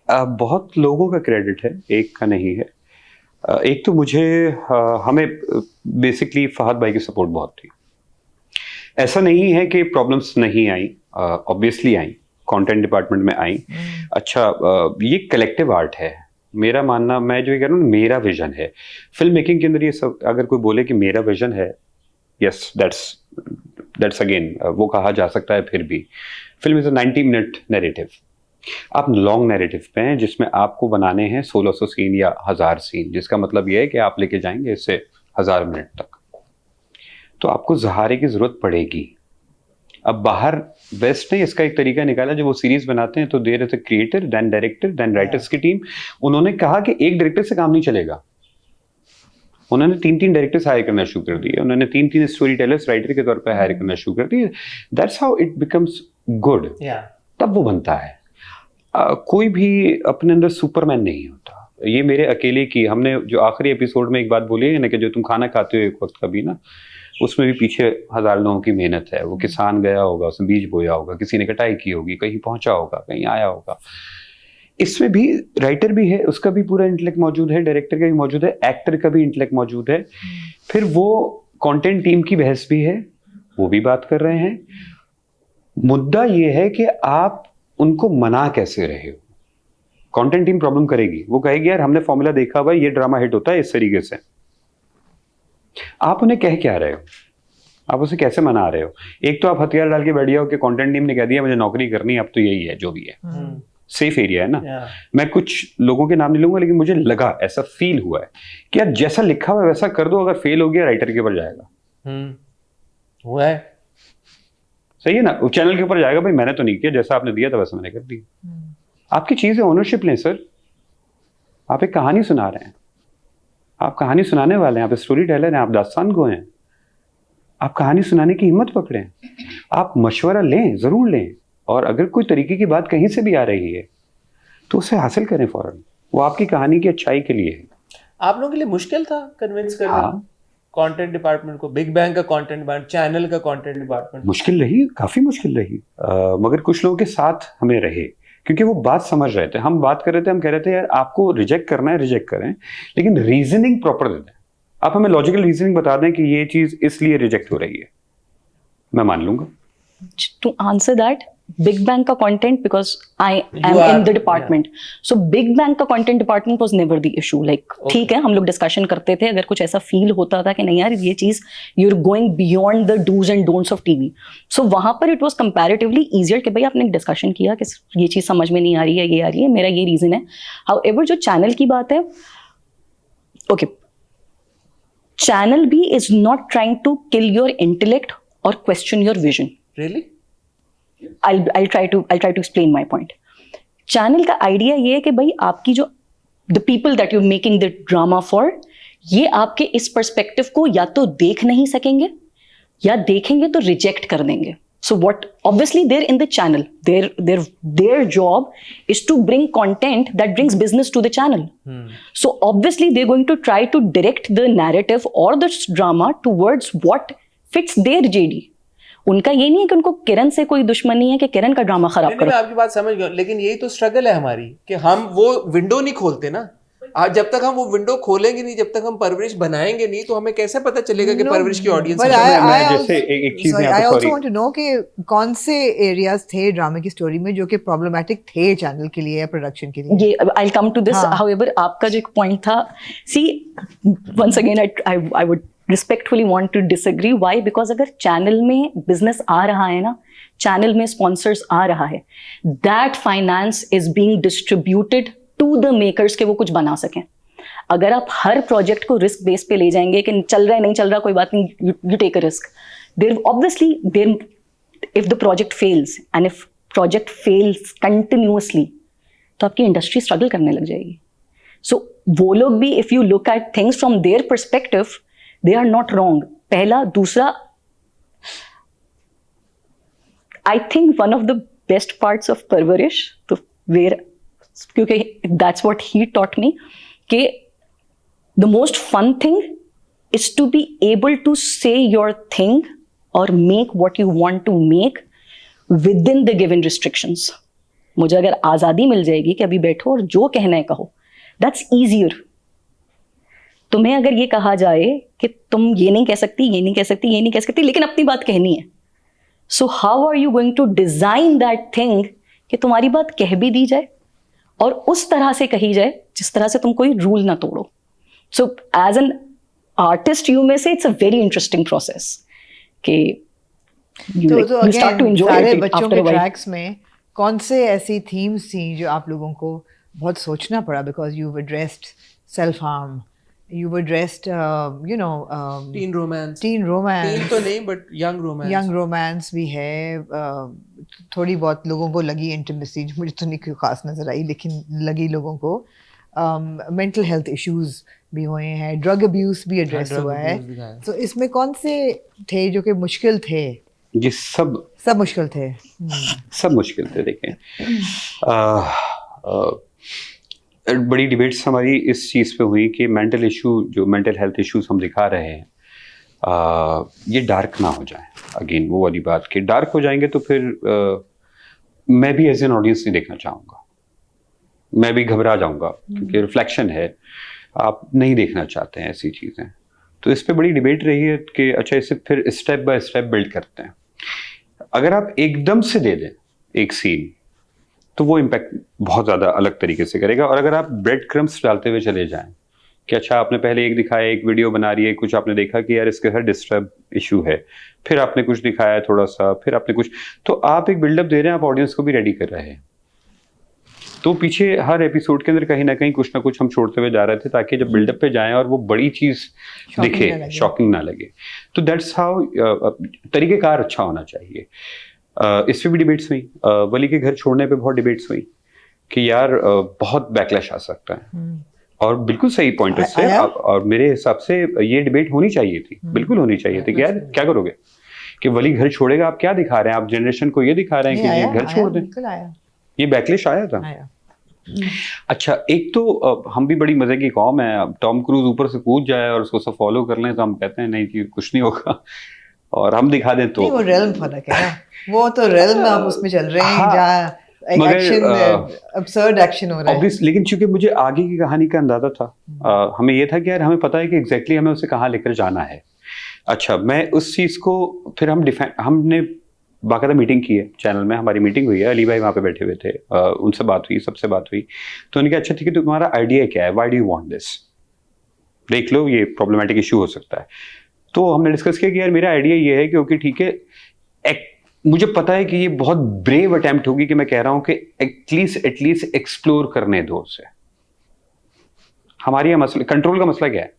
बहुत लोगों का क्रेडिट है, एक का नहीं है। एक तो मुझे हमें बेसिकली फहद भाई की सपोर्ट बहुत थी। ऐसा नहीं है कि प्रॉब्लम्स नहीं आई, ऑब्वियसली आई, कंटेंट डिपार्टमेंट में आई। अच्छा, ये कलेक्टिव आर्ट है। मेरा मानना, मैं जो ये कह रहा हूँ, मेरा विजन है फिल्म मेकिंग के अंदर। ये सब अगर कोई बोले कि मेरा विजन है, यस, दैट्स अगेन वो कहा जा सकता है। फिर भी film is a 90 minute narrative. आप लॉन्ग नैरेटिव पे हैं जिसमें आपको बनाने हैं 1600 सीन या 1000 सीन, जिसका मतलब यह है कि आप लेके जाएंगे इससे 1000 मिनट तक, तो आपको सहारे की जरूरत पड़ेगी। अब बाहर बेस्ट ने इसका एक तरीका निकाला, जब वो सीरीज बनाते हैं तो there is a creator, then director, then writers की टीम। उन्होंने कहा कि एक डायरेक्टर से काम नहीं चलेगा। उन्होंने 3-3 डायरेक्टर्स हायर करना शुरू कर दिए, उन्होंने 3-3 स्टोरी टेलर्स राइटर के तौर पर हायर करना शुरू कर दिए। That's how it becomes good. तब वो बनता है। कोई भी अपने अंदर सुपरमैन नहीं होता। ये मेरे अकेले की, हमने जो आखिरी एपिसोड में एक बात बोली है ना कि जो तुम खाना खाते हो एक वक्त कभी ना, उसमें भी पीछे 1000 लोगों की मेहनत है। वो किसान गया होगा, उसने बीज बोया होगा, किसी ने कटाई की होगी, कहीं पहुंचा होगा, कहीं आया होगा। इसमें भी राइटर भी है, उसका भी पूरा इंटेलेक्ट मौजूद है, डायरेक्टर का भी मौजूद है, एक्टर का भी इंटेलेक्ट मौजूद है। फिर वो कंटेंट टीम की बहस भी है, वो भी बात कर रहे हैं। मुद्दा ये है कि आप उनको मना कैसे रहे हो। कंटेंट टीम प्रॉब्लम करेगी, वो कहेगी यार हमने फॉर्मूला देखा हुआ है, ये ड्रामा हिट होता है इस तरीके से। आप उन्हें कह क्या रहे हो, आप उसे कैसे मना रहे हो? एक तो आप हथियार डाल के बैठ जाओ कि कंटेंट टीम ने कह दिया मुझे नौकरी करनी है, अब तो यही है जो भी है, सेफ एरिया है ना। मैं कुछ लोगों के नाम नहीं लूंगा, लेकिन मुझे लगा, ऐसा फील हुआ है कि यार जैसा लिखा हुआ है वैसा कर दो, अगर फेल हो गया राइटर के ऊपर जाएगा। हुआ है, सही है ना, चैनल के ऊपर जाएगा, भाई मैंने तो नहीं किया, जैसा आपने दिया था वैसा मैंने कर दिया। आपकी चीज है, ओनरशिप लें सर। आप एक कहानी सुना रहे हैं, आप कहानी सुनाने वाले हैं, आप स्टोरी टेलर हैं, आप दास्तान गो हैं। आप कहानी सुनाने की हिम्मत पकड़ें, आप मशवरा लें, जरूर लें, और अगर कोई तरीके की बात कहीं से भी आ रही है तो उसे हासिल करें फौरन। वो आपकी कहानी की अच्छाई के लिए है। आप लोगों के लिए मुश्किल था कन्विंस करना कंटेंट डिपार्टमेंट को, बिग बैंग का कंटेंट डिपार्टमेंट, चैनल का कंटेंट डिपार्टमेंट? मुश्किल रही, काफी मुश्किल रही, मगर कुछ लोगों के साथ हमें रहे, क्योंकि वो बात समझ रहे थे। हम बात कर रहे थे, हम कह रहे थे यार आपको रिजेक्ट करना है, रिजेक्ट करें, लेकिन रीजनिंग प्रॉपर दे दें। आप हमें लॉजिकल रीजनिंग बता दें कि ये चीज इसलिए रिजेक्ट हो रही है, मैं मान लूंगा। To answer that, Big Bang का content, because I am in the department, so Big Bang का content department was never the issue. Like ठीक है, हम लोग डिस्कशन करते थे, अगर कुछ ऐसा फील होता था कि नहीं यार ये चीज you're going beyond the do's and don'ts of TV, so वहां पर it was comparatively easier कि भाई आपने एक डिस्कशन किया कि ये चीज समझ में नहीं आ रही है, ये आ रही है, मेरा ये रीजन है। However, जो चैनल की बात है, okay, channel B is not trying to kill your intellect or question your vision. Really? I'll try to explain my point. Channel का आइडिया ये है कि भाई आपकी जो the people that you're making the drama for, ये आपके इस पर्सपेक्टिव को या तो देख नहीं सकेंगे या देखेंगे तो रिजेक्ट कर देंगे. So what, obviously they're in the channel, their job is to bring content that brings business to the channel. So obviously they're going to try to direct the narrative or the drama towards what fits their JD. उनका ये नहीं है कि उनको किरण से कोई दुश्मनी है कि किरण का ड्रामा खराब करो. मैं आपकी बात समझ गया, लेकिन यही तो स्ट्रगल है हमारी कि हम वो विंडो नहीं खोलते ना. आज जब तक हम वो विंडो खोलेंगे नहीं, जब तक हम परवरिश बनाएंगे नहीं, तो हमें कैसे पता चलेगा कि परवरिश की ऑडियंस है? I also want to know कि कौन से एरियाज थे ड्रामे की स्टोरी में जो कि प्रॉब्लमैटिक थे चैनल के लिए या प्रोडक्शन के लिए? ये I'll come to this. However, आपका जो एक पॉइंट था, see, once again I would respectfully want to disagree. Why? Because अगर चैनल में बिजनेस आ रहा है ना, चैनल में स्पॉन्सर्स आ रहा है, that finance is being distributed to the makers के वो कुछ बना सकें. अगर आप हर प्रोजेक्ट को रिस्क बेस पे ले जाएंगे कि चल रहा है नहीं चल रहा कोई बात नहीं, you take a risk. If the project fails and if project fails continuously, तो आपकी इंडस्ट्री स्ट्रगल करने लग जाएगी. So वो लोग भी, if you look at things from their perspective, they are not wrong. पहला, दूसरा, I think one of the best parts of Parvarish, क्योंकि that's what he taught me, कि the most fun thing is to be able to say your thing और make what you want to make within the given restrictions. मुझे अगर आज़ादी मिल जाएगी कि अभी बैठो और जो कहना है कहो, दैट्स ईजियर। तुम्हें अगर ये कहा जाए कि तुम ये नहीं कह सकती, ये नहीं कह सकती, ये नहीं कह सकती, लेकिन अपनी बात कहनी है, so how are you going to design that thing कि तुम्हारी बात कह भी दी जाए और उस तरह से कही जाए जिस तरह से तुम कोई रूल ना तोड़ो। So as an artist you may say it's a very interesting process कि तो you start to again, enjoy सारे it बच्चों after के a while. ट्रैक्स में कौन से ऐसी थीम्स थी जो आप लोगों को बहुत सोचना पड़ा, because you addressed self harm, you addressed you know tin romance, tin romance, tin तो नहीं but young romance, young romance भी है, थोड़ी बहुत लोगों को लगी इंटीमेसी, जो मुझे तो नहीं कोई खास नजर आई, लेकिन लगी लोगों को। मेंटल हेल्थ इश्यूज भी हुए हैं, ड्रग अब्यूज भी एड्रेस drug हुआ है। abuse भी है। तो इसमें कौन से थे जो कि मुश्किल थे? ये सब मुश्किल थे। सब मुश्किल थे। देखें, बड़ी डिबेट्स हमारी इस चीज़ पे हुई कि मेंटल इशू, जो मेंटल हेल्थ इश्यूज हम दिखा रहे हैं, ये डार्क ना हो जाए। अगेन वो वाली बात कि डार्क हो जाएंगे तो फिर मैं भी एज एन ऑडियंस नहीं देखना चाहूँगा, मैं भी घबरा जाऊँगा, क्योंकि रिफ्लेक्शन है, आप नहीं देखना चाहते हैं ऐसी चीज़ें। तो इस पे बड़ी डिबेट रही है कि अच्छा इसे फिर स्टेप बाय स्टेप बिल्ड करते हैं। अगर आप एकदम से दे दें एक सीन तो वो इम्पैक्ट बहुत ज़्यादा अलग तरीके से करेगा। और अगर आप ब्रेड क्रम्स डालते हुए चले जाएं कि अच्छा आपने पहले एक दिखाया, एक वीडियो बना रही है, कुछ आपने देखा कि यार इसके साथ डिस्टर्ब इशू है, फिर आपने कुछ दिखाया थोड़ा सा, फिर आपने कुछ, तो आप एक बिल्डअप दे रहे हैं, आप ऑडियंस को भी रेडी कर रहे हैं। तो पीछे हर एपिसोड के अंदर कहीं ना कुछ हम छोड़ते हुए जा रहे थे ताकि जब बिल्डअप पे जाएं और वो बड़ी चीज दिखे, शॉकिंग ना लगे। तो दैट्स हाउ तरीकेकार अच्छा होना चाहिए। इस पे भी डिबेट्स हुई, वली के घर छोड़ने पे बहुत डिबेट्स हुई कि यार बहुत बैकलैश आ सकता है, और बिल्कुल सही पॉइंट से, और मेरे हिसाब से ये डिबेट होनी चाहिए थी, बिल्कुल होनी चाहिए थी कि यार क्या करोगे कि वली घर छोड़ेगा, आप क्या दिखा रहे हैं, आप जनरेशन को ये दिखा रहे हैं कि ये घर छोड़ दें। ये बैकलैश आया था। अच्छा, एक तो हम भी बड़ी मजे की कौम है, टॉम क्रूज ऊपर से कूद जाए और उसको सब फॉलो कर लें तो हम कहते हैं नहीं कि कुछ नहीं होगा, और हम दिखा दें तो वो रेल्म फर्क है ना, वो तो रेल्म में आप उसमें चल रहे हैं जहाँ एक्शन, अब्सर्ड एक्शन हो रहा है। ऑब्वियसली, लेकिन चूंकि मुझे आगे की कहानी का अंदाजा था, हमें ये था कि यार हमें पता है कि एग्जैक्टली हमें उसे कहाँ लेकर जाना है। अच्छा, मैं उस चीज को फिर हमने बाकायदा मीटिंग की है चैनल में, हमारी मीटिंग हुई है, अली भाई वहाँ पे बैठे हुए थे, उनसे बात हुई, सबसे बात हुई, तो उन्होंने कहा अच्छा ठीक है, तो तुम्हारा आइडिया क्या है, why do you want this, देख लो ये प्रॉब्लमेटिक इशू हो सकता है। तो हमने डिस्कस किया कि यार मेरा आइडिया ये है कि ओके ठीक है, मुझे पता है कि ये बहुत ब्रेव अटेम्प्ट होगी कि मैं कह रहा हूं कि एटलीस्ट एक्सप्लोर करने दो उसे। हमारी मसला, कंट्रोल का मसला क्या है,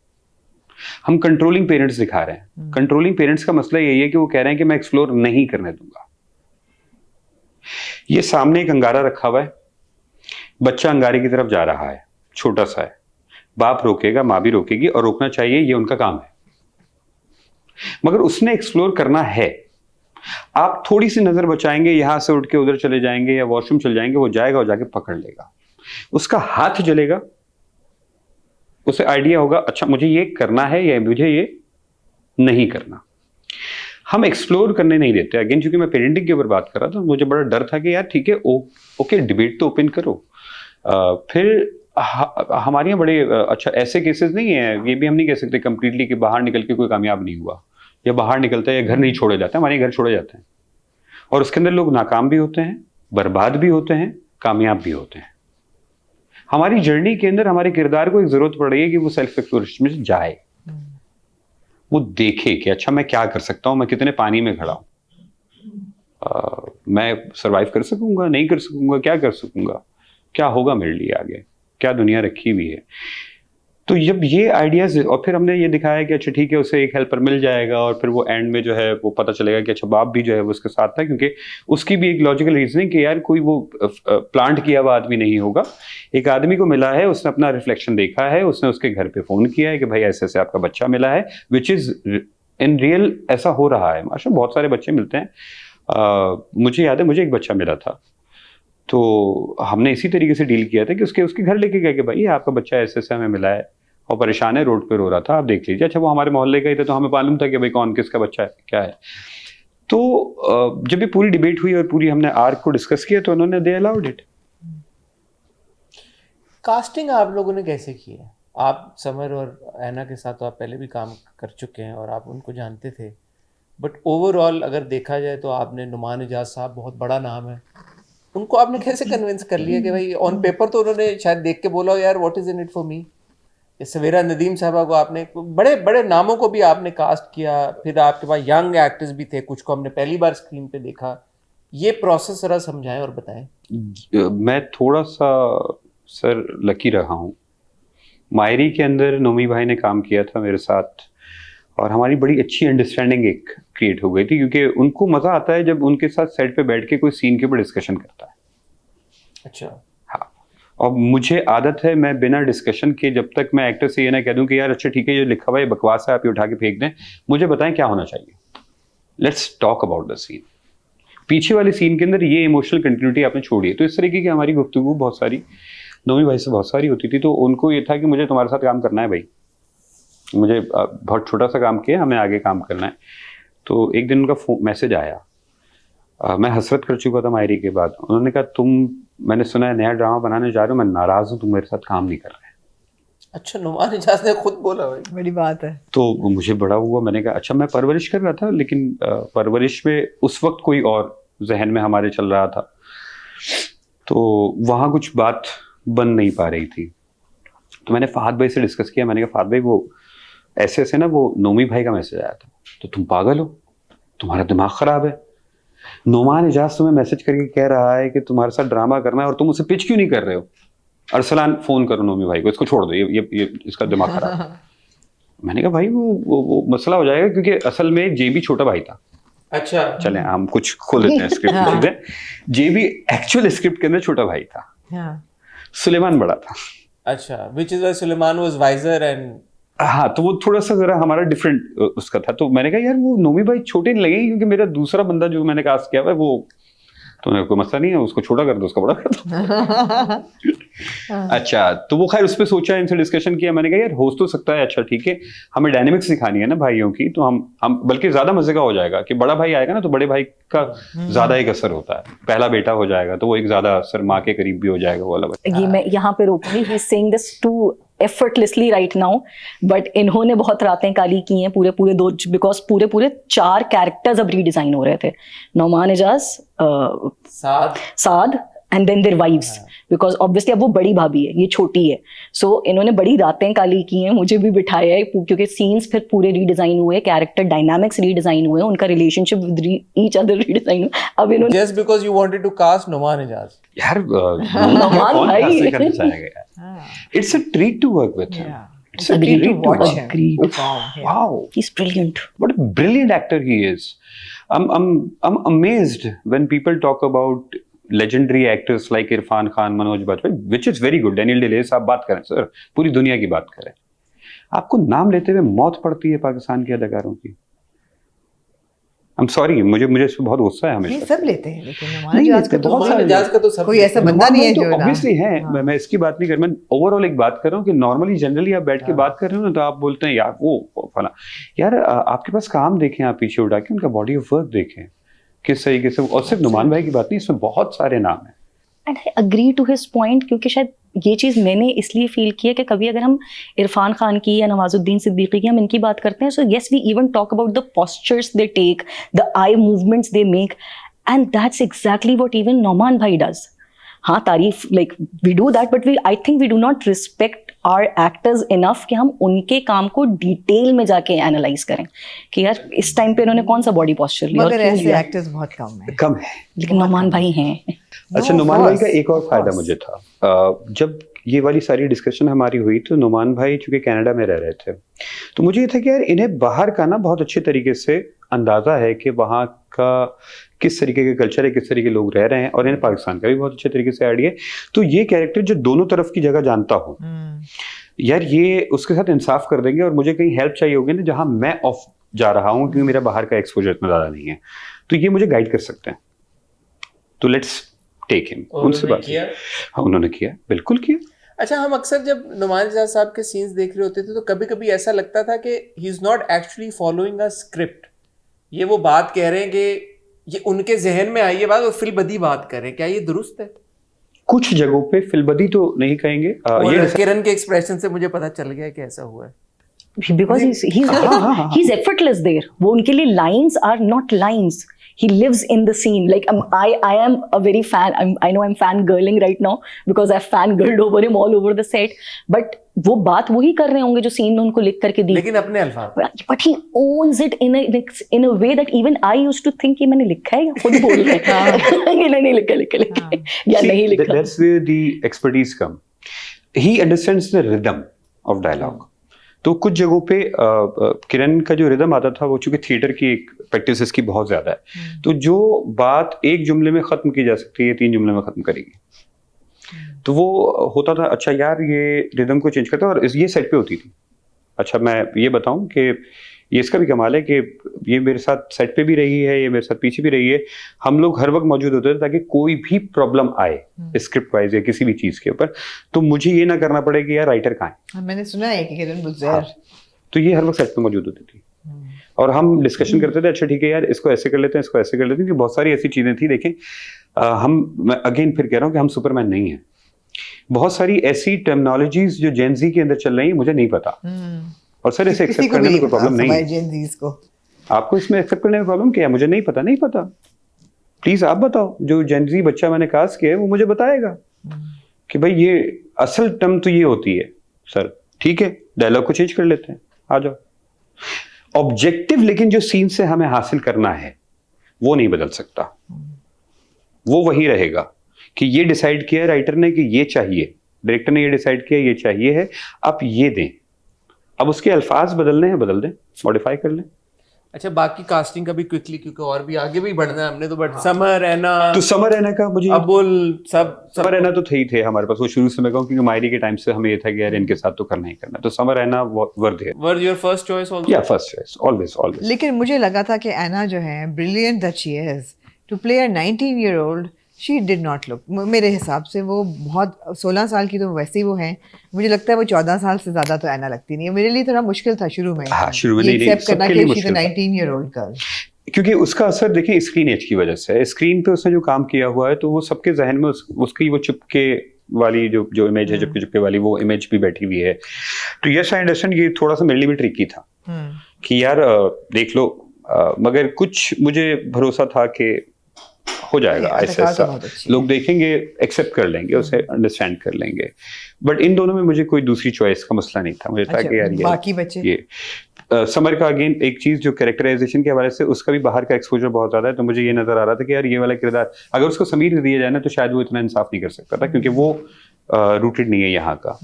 हम कंट्रोलिंग पेरेंट्स दिखा रहे हैं। कंट्रोलिंग पेरेंट्स का मसला यही है कि वो कह रहे हैं कि मैं एक्सप्लोर नहीं करने दूंगा। ये सामने एक अंगारा रखा हुआ है, बच्चा अंगारे की तरफ जा रहा है, छोटा सा है, बाप रोकेगा, माँ भी रोकेगी, और रोकना चाहिए, ये उनका काम है, मगर उसने एक्सप्लोर करना है। आप थोड़ी सी नजर बचाएंगे, यहां से उठ के उधर चले जाएंगे या वॉशरूम चले जाएंगे, वो जाएगा और जाके पकड़ लेगा, उसका हाथ जलेगा, उसे आइडिया होगा अच्छा मुझे ये करना है या मुझे ये नहीं करना। हम एक्सप्लोर करने नहीं देते। अगेन क्योंकि मैं पेरेंटिंग के ऊपर बात कर रहा था, मुझे बड़ा डर था कि यार ठीक है, ओके डिबेट तो ओपन करो। फिर हमारे यहाँ बड़े अच्छा ऐसे केसेस नहीं है, ये भी हम नहीं कह सकते कंप्लीटली कि बाहर निकल के कोई कामयाब नहीं हुआ, या बाहर निकलता है या घर नहीं छोड़े जाते हैं। हमारे घर छोड़े जाते हैं और उसके अंदर लोग नाकाम भी होते हैं, बर्बाद भी होते हैं, कामयाब भी होते हैं। हमारी जर्नी के अंदर हमारे किरदार को एक जरूरत पड़ रही है कि वो सेल्फ एक्सप्लोरेशन में जाए, वो देखे कि अच्छा मैं क्या कर सकता हूं, मैं कितने पानी में खड़ा हूं, मैं सरवाइव कर सकूंगा, नहीं कर सकूंगा, क्या कर सकूंगा, क्या होगा मेरे लिए आगे, क्या दुनिया रखी हुई है। तो जब ये आइडियाज, और फिर हमने ये दिखाया कि अच्छा ठीक है उसे एक हेल्पर मिल जाएगा, और फिर वो एंड में जो है वो पता चलेगा कि अच्छा बाप भी जो है वो उसके साथ था, क्योंकि उसकी भी एक लॉजिकल रीजनिंग कि यार कोई वो प्लांट किया हुआ आदमी नहीं होगा, एक आदमी को मिला है, उसने अपना रिफ्लेक्शन देखा है, उसने उसके घर पे फोन किया है कि भाई ऐसे ऐसे आपका बच्चा मिला है, विच इज इन रियल ऐसा हो रहा है। माशा बहुत सारे बच्चे मिलते हैं, मुझे याद है मुझे एक बच्चा मिला था, तो हमने इसी तरीके से डील किया था कि उसके घर लेके गए कि भाई आपका बच्चा ऐसे ऐसे हमें मिला है और परेशान है, रोड पे रो रहा था, आप देख लीजिए। अच्छा वो हमारे मोहल्ले का ही था, तो हमें मालूम था कि भाई कौन किसका बच्चा है क्या है। तो जब ये पूरी डिबेट हुई और पूरी हमने आर्क को डिस्कस किया तो उन्होंने दे अलाउड इट। कास्टिंग आप लोगों ने कैसे की है? आप समर और ऐना के साथ तो आप पहले भी काम कर चुके हैं और आप उनको जानते थे, बट ओवरऑल अगर देखा जाए तो आपने नुमान इजाज साहब बहुत बड़ा नाम है, उनको आपने कैसे कन्विंस कर लिया कि भाई ऑन पेपर तो उन्होंने शायद देख के बोला यार what is in it for me. Savera Nadeem साहबा को आपने बड़े बड़े नामों को भी आपने कास्ट किया, फिर आपके पास यंग एक्टर्स भी थे, कुछ को हमने पहली बार स्क्रीन पे देखा। ये प्रोसेस जरा समझाएं और बताएं। मैं थोड़ा सा सर लकी रहा हूँ। मायरी के अंदर नोमी भाई ने काम किया था मेरे साथ और हमारी बड़ी अच्छी अंडरस्टैंडिंग एक क्रिएट हो गई थी, क्योंकि उनको मजा आता है जब उनके साथ सेट पे बैठ के कोई सीन के ऊपर डिस्कशन करता है। अच्छा। हाँ, और मुझे आदत है मैं बिना डिस्कशन के जब तक मैं एक्टर से ये ना कह दूं कि यार अच्छा ठीक है ये लिखा हुआ है बकवास है आप ये उठा के फेंक दें, मुझे बताएं क्या होना चाहिए, let's talk about the scene. पीछे वाले सीन के अंदर ये इमोशनल कंटिन्यूटी आपने छोड़ी है। तो इस तरीके की हमारी गुफ्तगू बहुत सारी नोमी भाई से बहुत सारी होती थी। तो उनको ये था कि मुझे तुम्हारे साथ काम करना है भाई, मुझे बहुत छोटा सा काम किया, हमें आगे काम करना है। तो एक दिन उनका मैसेज आया, मैं हसरत कर चुका था मायरी के बाद। उन्होंने कहा मैंने सुना है नया ड्रामा बनाने जा रहे हो, मैं नाराज हूँ तुम मेरे साथ काम नहीं कर रहे। अच्छा, नुमान इजाज ने खुद बोला भाई? बड़ी बात है। तो मुझे बड़ा हुआ, मैंने कहा अच्छा मैं परवरिश कर रहा था, लेकिन परवरिश में उस वक्त कोई और जहन में हमारे चल रहा था, तो वहाँ कुछ बात बन नहीं पा रही थी। तो मैंने फहद भाई से डिस्कस किया, मैंने कहा फहद भाई वो ऐसे ऐसे ना वो नोमी भाई का मैसेज आया था, तो तुम पागल हो, तुम्हारा दिमाग खराब है, नुमान इजाज तुम्हें मैसेज करके कह रहा है कि तुम्हारे साथ ड्रामा करना है और तुम उसे पिच क्यों नहीं कर रहे हो? अरसलान फोन करो नोमी भाई को, इसको छोड़ दो, ये इसका दिमाग खराब है। मैंने कहा भाई वो मसला हो जाएगा, क्योंकि असल में जेबी छोटा भाई था। अच्छा, चलें हम कुछ खोल देते हैं स्क्रिप्ट में। जेबी एक्चुअल स्क्रिप्ट के अंदर छोटा भाई था, सुलेमान बड़ा था। अच्छा, which is why Suleman was wiser and हाँ, तो वो थोड़ा सा जरा हमारा डिफरेंट उसका था। तो मैंने कहा यार वो नोमी भाई छोटे नहीं लगेंगे, क्योंकि मेरा दूसरा बंदा जो मैंने कास्ट किया हुआ है वो तो कोई मसला नहीं है, उसको छोटा कर दो उसका बड़ा कर दो। अच्छा, तो वो खैर उस पर सोचा, इनसे डिस्कशन किया। मैंने कहा यार हो तो सकता है, अच्छा ठीक है, हमें डायनेमिक्स सिखानी है ना भाइयों की, तो हम बल्कि ज्यादा मजे का हो जाएगा कि बड़ा भाई आएगा ना तो बड़े भाई का ज्यादा एक असर होता है, पहला बेटा हो जाएगा तो वो एक ज्यादा असर माँ के करीब भी हो जाएगा वो वाला। ये मैं यहाँ पे रोकूंगी, he is saying this to effortlessly right now, but इन्होंने बहुत रातें काली की हैं पूरे दो, बिकॉज पूरे 4 कैरेक्टर्स अब रीडिजाइन हो रहे थे, Nauman Ijaz, Saad and then their wives, because obviously अब वो बड़ी भाभी है, ये छोटी है। सो इन्होंने बड़ी रातें काली की हैं, मुझे भी बिठाया है, क्योंकि सीन्स फिर पूरे रीडिजाइन हुए, कैरेक्टर डायनामिक्स रीडिजाइन हुए, उनका relationship with each other redesign हुआ। अब इन्होंने just because you wanted to cast Nauman Ijaz, यार नुमान कौन भाई कैसे करना चाहेगा यार? It's a treat to work with him. It's a Agreed treat to to watch work. him. Agreed. Wow, he's brilliant. what a brilliant actor he is. I'm amazed when people talk about legendary actors like Irfan Khan, Manoj Bajpayee, which is very good. Daniel Day-Lewis आप बात करें sir, पूरी दुनिया की बात करें, आपको नाम लेते हुए मौत पड़ती है पाकिस्तान के अदाकारों की। I'm sorry, मुझे इस पे बहुत गुस्सा है हमेशा। नहीं, सब लेते हैं, लेकिन नुमान नहीं, इजाज का बहुत नुमान सारे इजाज का तो सब कोई ऐसा बंदा नहीं है जो ऑब्वियसली है। मैं इसकी बात नहीं कर, मैं ओवरऑल एक बात कर रहा हूँ कि नॉर्मली जनरली आप बैठ के बात कर रहे हो ना तो आप बोलते हैं यार वो फला, यार आपके पास काम देखें आप पीछे उठा के, उनका बॉडी ऑफ वर्क देखें किस तरीके से, और सिर्फ नुमान भाई की बात नहीं, इसमें बहुत सारे नाम हैं। And I agree to his point, क्योंकि शायद ये चीज़ मैंने इसलिए फील की है कि कभी अगर हम इरफान खान की या नवाजुद्दीन सिद्दीकी की हम इनकी बात करते हैं, so yes we even talk about the postures they take, the eye movements they make, and that's exactly what even Nauman भाई डज। हाँ, तारीफ, like we do that, but I think we do not respect our actors enough कि हम उनके काम को detail में जाके एनालाइज करें कि यार इस टाइम पे इन्होंने कौन सा बॉडी पोस्चर लिया, मगर ऐसे एक्टर्स बहुत कम है। लेकिन नौमान भाई हैं। अच्छा, नुमान भाई का एक और फायदा मुझे था, जब ये वाली सारी डिस्कशन हमारी हुई तो नुमान भाई चूंकि कनाडा में रह रहे थे, तो मुझे ये था कि यार इन्हें बाहर का ना बहुत अच्छे तरीके से अंदाजा है कि वहाँ का किस तरीके के कल्चर है, किस तरीके के लोग रह रहे हैं, और इन्हें पाकिस्तान का भी बहुत अच्छे तरीके से आइडिया है। तो ये कैरेक्टर जो दोनों तरफ की जगह जानता हो, यार ये उसके साथ इंसाफ कर देंगे, और मुझे कहीं हेल्प चाहिए होगी ना जहाँ मैं ऑफ जा रहा हूँ क्योंकि मेरा बाहर का एक्सपोजर इतना ज्यादा नहीं है, तो ये मुझे गाइड कर सकते हैं। तो लेट्स टेक हिम, उनसे बात किया। हाँ, उन्होंने किया, बिल्कुल किया। अच्छा, हम अक्सर जब नुमान इजाज साहब के सीन्स देख रहे होते थे तो कभी कभी ऐसा लगता था कि he is not actually following a script, ये वो बात कह रहे हैं कि ये उनके जहन में आई है बात और फिल्बदी बात कर रहे हैं, क्या ये दुरुस्त है? कुछ जगहों पे फिल्बदी तो नहीं कहेंगे, और ये किरण के एक्सप्रेशन से मुझे पता चल गया कि ऐसा हुआ है। because he's effortless there. वो उनके लिए lines are not lines. He lives in the scene. Like I am a very fan. I know I'm fangirling right now because I've fangirled over him all over the set. But वो बात वही कर रहे होंगे जो scene में उनको लिख करके दी. लेकिन अपने अल्फाज. But he owns it in a way that even I used to think कि मैंने लिखा है या खुद बोल रहे हैं कि नहीं लिखा या नहीं लिखा. That's where the expertise come. He understands the rhythm of dialogue. तो कुछ जगहों पे किरण का जो रिदम आता था वो चूंकि थिएटर की एक प्रैक्टिस इसकी बहुत ज्यादा है, तो जो बात एक जुमले में खत्म की जा सकती है 3 जुमले में खत्म करेगी, तो वो होता था अच्छा यार ये रिदम को चेंज करता है। और ये सेट पे होती थी। अच्छा मैं ये बताऊं कि ये इसका भी कमाल है कि ये मेरे साथ सेट पे भी रही है, ये मेरे साथ पीछे भी रही है। हम लोग हर वक्त मौजूद होते थे ताकि कोई भी प्रॉब्लम आए स्क्रिप्ट वाइज या किसी भी चीज के ऊपर, तो मुझे ये ना करना पड़े कि यार राइटर कहाँ है। मैंने सुना है कि किरण बुज़ैर। हाँ, तो ये हर वक्त सेट पे मौजूद होती थी और हम डिस्कशन करते थे, अच्छा ठीक है यार इसको ऐसे कर लेते हैं, इसको ऐसे कर लेते हैं, क्योंकि बहुत सारी ऐसी चीजें थी। देखें मैं अगेन फिर कह रहा हूँ कि हम सुपरमैन नहीं है। बहुत सारी ऐसी टर्मिनोलॉजीज जो जेन-ज़ी के अंदर चल रही है मुझे नहीं पता, और सर इसे एक्सेप्ट करने में कोई प्रॉब्लम नहीं है। आपको इसमें एक्सेप्ट करने में प्रॉब्लम क्या है? मुझे नहीं पता, प्लीज आप बताओ। जो जेन-ज़ी बच्चा मैंने कास्ट किया है वो मुझे बताएगा कि भाई ये असल टर्म तो ये होती है। सर ठीक है, डायलॉग को चेंज कर लेते हैं, आ जाओ। ऑब्जेक्टिव लेकिन जो सीन से हमें हासिल करना है वो नहीं बदल सकता, वो वही रहेगा कि ये डिसाइड किया है राइटर ने कि ये चाहिए, डायरेक्टर ने ये डिसाइड किया ये चाहिए है, आप ये दें। अब उसके अल्फाज बदलने हैं, बदल दें, मॉडिफाई कर लें। अच्छा बाकी कास्टिंग का भी क्विकली, क्योंकि और भी आगे भी बढ़ना है हमने तो, बट समर रैना, तो समर रैना का मुझे अबुल सब समर रैना तो थे हमारे पास वो शुरू से। मैं कहूँ क्योंकि मायरी के टाइम से हमें ये था कि यार इनके साथ तो करना ही करना, तो समर रैना वर्थ है। Were your first choice also? या फर्स्ट चॉइस ऑलवेज। लेकिन मुझे लगा था कि एना जो है brilliant that she is to play a 19-year-old, she did not look, मेरे हिसाब से वो बहुत 16 साल की तो वैसे ही वो हैं। मुझे लगता है वो 14 साल से ज़्यादा तो एना लगती नहीं है। मेरे लिए थोड़ा मुश्किल था शुरू में, हाँ, शुरू में नहीं, एक्सेप्ट करना सबके लिए कि शी मुश्किल इज अ था। 19-year-old गर्ल, क्योंकि उसका असर देखिए स्क्रीन एज की वजह से है। स्क्रीन पे उसने जो काम किया हुआ है तो वो सबके जहन में उसकी वो चुपके वाली जो इमेज है, चुपके वाली वो इमेज भी बैठी हुई है। तो यस आई अंडरस्टैंड, ये थोड़ा सा मेरे लिए भी ट्रिकी था कि यार देख लो, मगर कुछ मुझे भरोसा था कि हो जाएगा ऐसा लोग देखेंगे, एक्सेप्ट कर लेंगे, उसे अंडरस्टैंड कर लेंगे। बट इन दोनों में मुझे कोई दूसरी चॉइस का मसला नहीं था। मुझे था कि यार बाकी बच्चे ये समर का अगेन एक चीज जो कैरेक्टराइजेशन के हवाले से उसका भी बाहर का एक्सपोजर बहुत ज्यादा है, तो मुझे ये नजर आ रहा था कि यार ये वाला किरदार अगर उसको समीर दिया जाए ना तो शायद वो इतना इंसाफ नहीं कर सकता था, क्योंकि वो रूटेड नहीं है यहाँ का।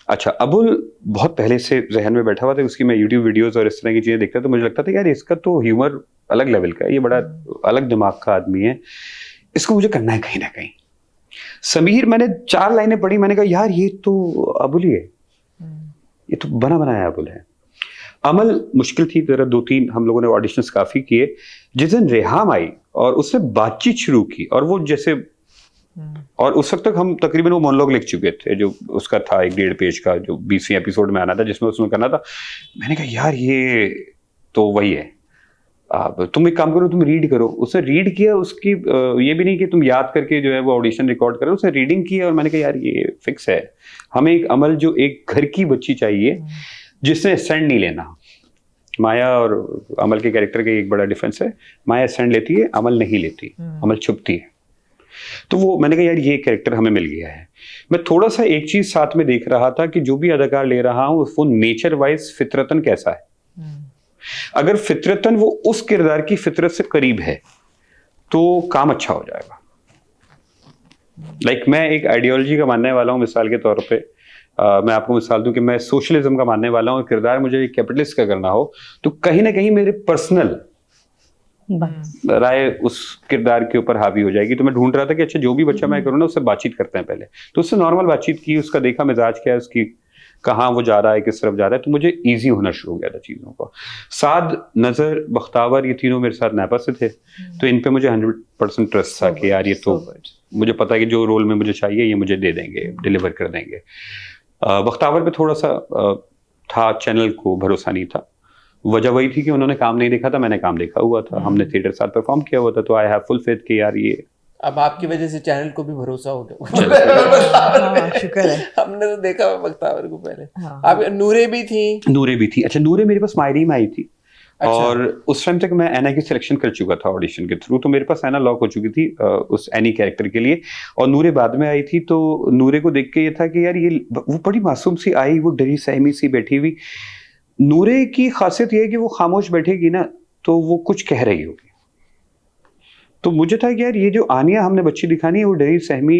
अच्छा अबुल बहुत पहले से जहन में बैठा हुआ था, उसकी मैं यूट्यूब वीडियोस और इस तरह की चीजें देखता तो मुझे लगता था यार इसका तो ह्यूमर अलग लेवल का है, ये बड़ा अलग दिमाग का आदमी है, इसको मुझे करना है कहीं ना कहीं। समीर मैंने 4 लाइनें पढ़ी, मैंने कहा यार ये तो अबुल ही है, ये तो बना बनाया अबुल है। अमल मुश्किल थी, जरा 2-3 हम लोगों ने ऑडिशंस काफी किए। जिस दिन रेहाम आई और उससे बातचीत शुरू की, और वो जैसे और उस वक्त तक हम तकरीबन वो मोनोलॉग लिख चुके थे जो उसका था 1.5 पेज का, जो 20वें एपिसोड में आना था, जिसमें उसमें करना था। मैंने कहा यार ये तो वही है, अब तुम एक काम करो, तुम रीड करो। उसने रीड किया, उसकी ये भी नहीं कि तुम याद करके जो है वो ऑडिशन रिकॉर्ड करो, उसने रीडिंग किया। और मैंने कहा यार ये फिक्स है, हमें एक अमल जो एक घर की बच्ची चाहिए जिसने स्टैंड नहीं लेना। माया और अमल के कैरेक्टर का एक बड़ा डिफरेंस है, माया स्टैंड लेती है, अमल नहीं लेती, अमल छुपती है। तो वो मैंने कहा यार ये कैरेक्टर हमें मिल गया है। मैं थोड़ा सा एक चीज साथ में देख रहा था कि जो भी अदाकार ले रहा हूं वो नेचर वाइज फितरतन कैसा है। अगर फितरतन वो उस किरदार की फितरत से करीब है तो काम अच्छा हो जाएगा। लाइक मैं एक आइडियोलॉजी का मानने वाला हूं, मिसाल के तौर पे मैं आपको मिसाल दूं कि मैं सोशलिज्म का मानने वाला हूं। किरदार मुझे एक कैपिटलिस्ट का करना हो तो कहीं ना कहीं मेरे पर्सनल राय उस किरदार के ऊपर हावी हो जाएगी। तो मैं ढूंढ रहा था कि अच्छा जो भी बच्चा मैं करूँ ना उससे बातचीत करते हैं पहले, तो उससे नॉर्मल बातचीत की, उसका देखा मिजाज क्या है, उसकी कहाँ वो जा रहा है, किस तरफ जा रहा है, तो मुझे ईजी होना शुरू हो गया था चीज़ों को। साद, नजर, बख्तावर, ये तीनों मेरे साथ नैपा से थे, तो इन पे मुझे 100% ट्रस्ट था कि यार ये तो मुझे पता है कि जो रोल में मुझे चाहिए ये मुझे दे देंगे, डिलीवर कर देंगे। बख्तावर पे थोड़ा सा था, चैनल को भरोसा नहीं था, वजह वही थी कि उन्होंने काम नहीं देखा था, मैंने काम देखा हुआ था, हमने थिएटर साथ परफॉर्म किया हुआ था, तो आई हैव फुल फेथ कि यार ये अब आपकी वजह से चैनल को भी भरोसा हो गया। हाँ, शुक्र है। हमने तो देखा बख्तावर को पहले। हाँ। आप नूरे भी थी? नूरे भी थी। अच्छा, नूरे मेरे पास मायरी में आई थी। अच्छा। और उस टाइम तक मैं एना की सिलेक्शन कर चुका था ऑडिशन के थ्रू, तो मेरे पास एना लॉक हो चुकी थी उस एनी कैरेक्टर के लिए। और नूरे बाद में आई थी, तो नूरे को देख के ये था कि यार ये वो बड़ी मासूम सी आई, वो डरी सहमी सी बैठी हुई। नूरे की खासियत ये है कि वो खामोश बैठेगी ना तो वो कुछ कह रही होगी। तो मुझे था कि यार ये जो आनिया हमने बच्ची दिखानी है वो डरी सहमी,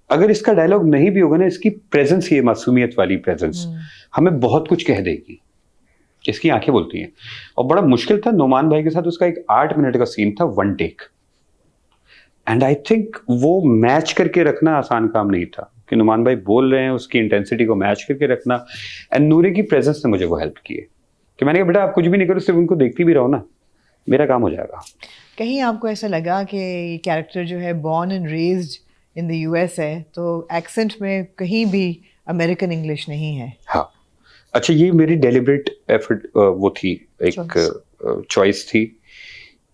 अगर इसका डायलॉग नहीं भी होगा ना, इसकी प्रेजेंस, ये मासूमियत वाली प्रेजेंस हमें बहुत कुछ कह देगी। इसकी आंखें बोलती हैं। और बड़ा मुश्किल था नोमान भाई के साथ, उसका एक 8 मिनट का सीन था, 1 टेक। एंड आई थिंक वो मैच करके रखना आसान काम नहीं था कि नोमान भाई बोल रहे हैं, उसकी इंटेंसिटी को मैच करके रखना। एंड नूरे की प्रेजेंस ने मुझे वो हेल्प की है कि मैंने कहा बेटा आप कुछ भी नहीं करो, सिर्फ उनको देखती भी रहो ना, मेरा काम हो जाएगा। कहीं आपको ऐसा लगा कि ये कैरेक्टर जो है born and raised in the US है, तो एक्सेंट में कहीं भी अमेरिकन इंग्लिश नहीं है? हाँ, अच्छा, ये मेरी डेलिब्रेट एफर्ट वो थी, एक चॉइस थी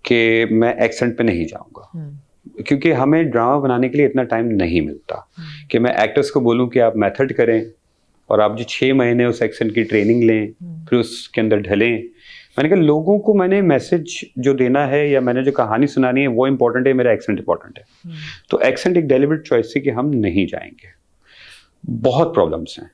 कि मैं एक्सेंट पे नहीं जाऊंगा, क्योंकि हमें ड्रामा बनाने के लिए इतना टाइम नहीं मिलता कि मैं एक्टर्स को बोलूं कि आप मेथड करें और आप जो 6 महीने उस एक्सेंट की ट्रेनिंग लें, फिर उसके अंदर ढलें। मैंने कहा लोगों को मैंने मैसेज जो देना है या मैंने जो कहानी सुनानी है वो इंपॉर्टेंट है, मेरा एक्सेंट इंपॉर्टेंट है। तो एक्सेंट एक डेलिब्रेट चॉइस थी कि हम नहीं जाएंगे। बहुत प्रॉब्लम्स हैं,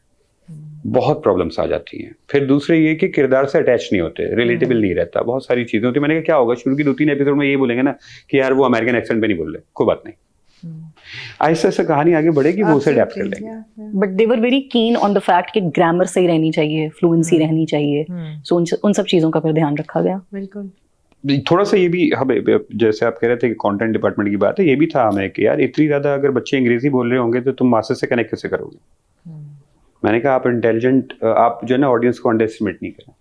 बहुत प्रॉब्लम्स आ जाती हैं। फिर दूसरे ये कि किरदार से अटैच नहीं होते, रिलेटेबल नहीं रहता, बहुत सारी चीजें होती। मैंने कहा क्या होगा, शुरू की 2-3 एपिसोड में ये बोलेंगे ना कि यार वो अमेरिकन एक्सेंट पे नहीं बोल रहे, कोई बात नहीं, ऐसे ऐसे कहानी आगे बढ़ेगी, वो उसे अडेप्ट कर लेंगे। But they were very keen on the fact कि ग्रामर सही रहनी चाहिए, फ्लुएंसी रहनी चाहिए, सो उन सब चीज़ों का फिर ध्यान रखा गया। बिल्कुल। थोड़ा सा ये भी हमें, जैसे आप कह रहे थे कि कंटेंट डिपार्टमेंट की बात है, ये भी था हमें कि यार इतनी ज़्यादा अगर बच्चे अंग्रेजी बोल रहे होंगे तो तुम मास्टर से कनेक्ट कैसे करोगे। मैंने कहा आप इंटेलिजेंट, आप जो है ना ऑडियंस को अंडर एस्टिमेट नहीं करें।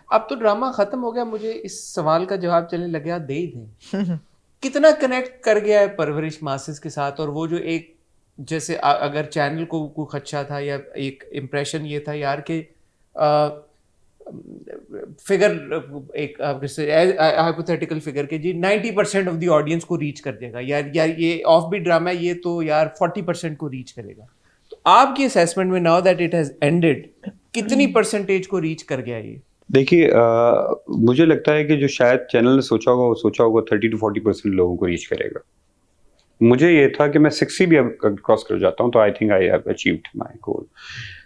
अब तो ड्रामा खत्म हो गया, मुझे इस सवाल का जवाब चलने लग गया, दे ही दें। कितना कनेक्ट कर गया है परवरिश मासेस के साथ? और वो जो एक जैसे अगर चैनल को कोई खदशा था या एक इम्प्रेशन ये था यार कि फिगर एक हाइपोथेटिकल फिगर के जी 90% ऑफ द ऑडियंस को रीच कर देगा, यार ये ऑफ बीट ड्रामा है, ये तो यार 40% को रीच करेगा। तो आपकी असेसमेंट में now that it has ended, कितनी परसेंटेज को रीच कर गया ये? देखिए मुझे लगता है कि जो शायद चैनल ने सोचा होगा वो सोचा होगा 30 to 40% लोगों को रीच करेगा। मुझे ये था कि मैं 60 भी अब क्रॉस कर जाता हूँ तो आई think I have achieved my goal.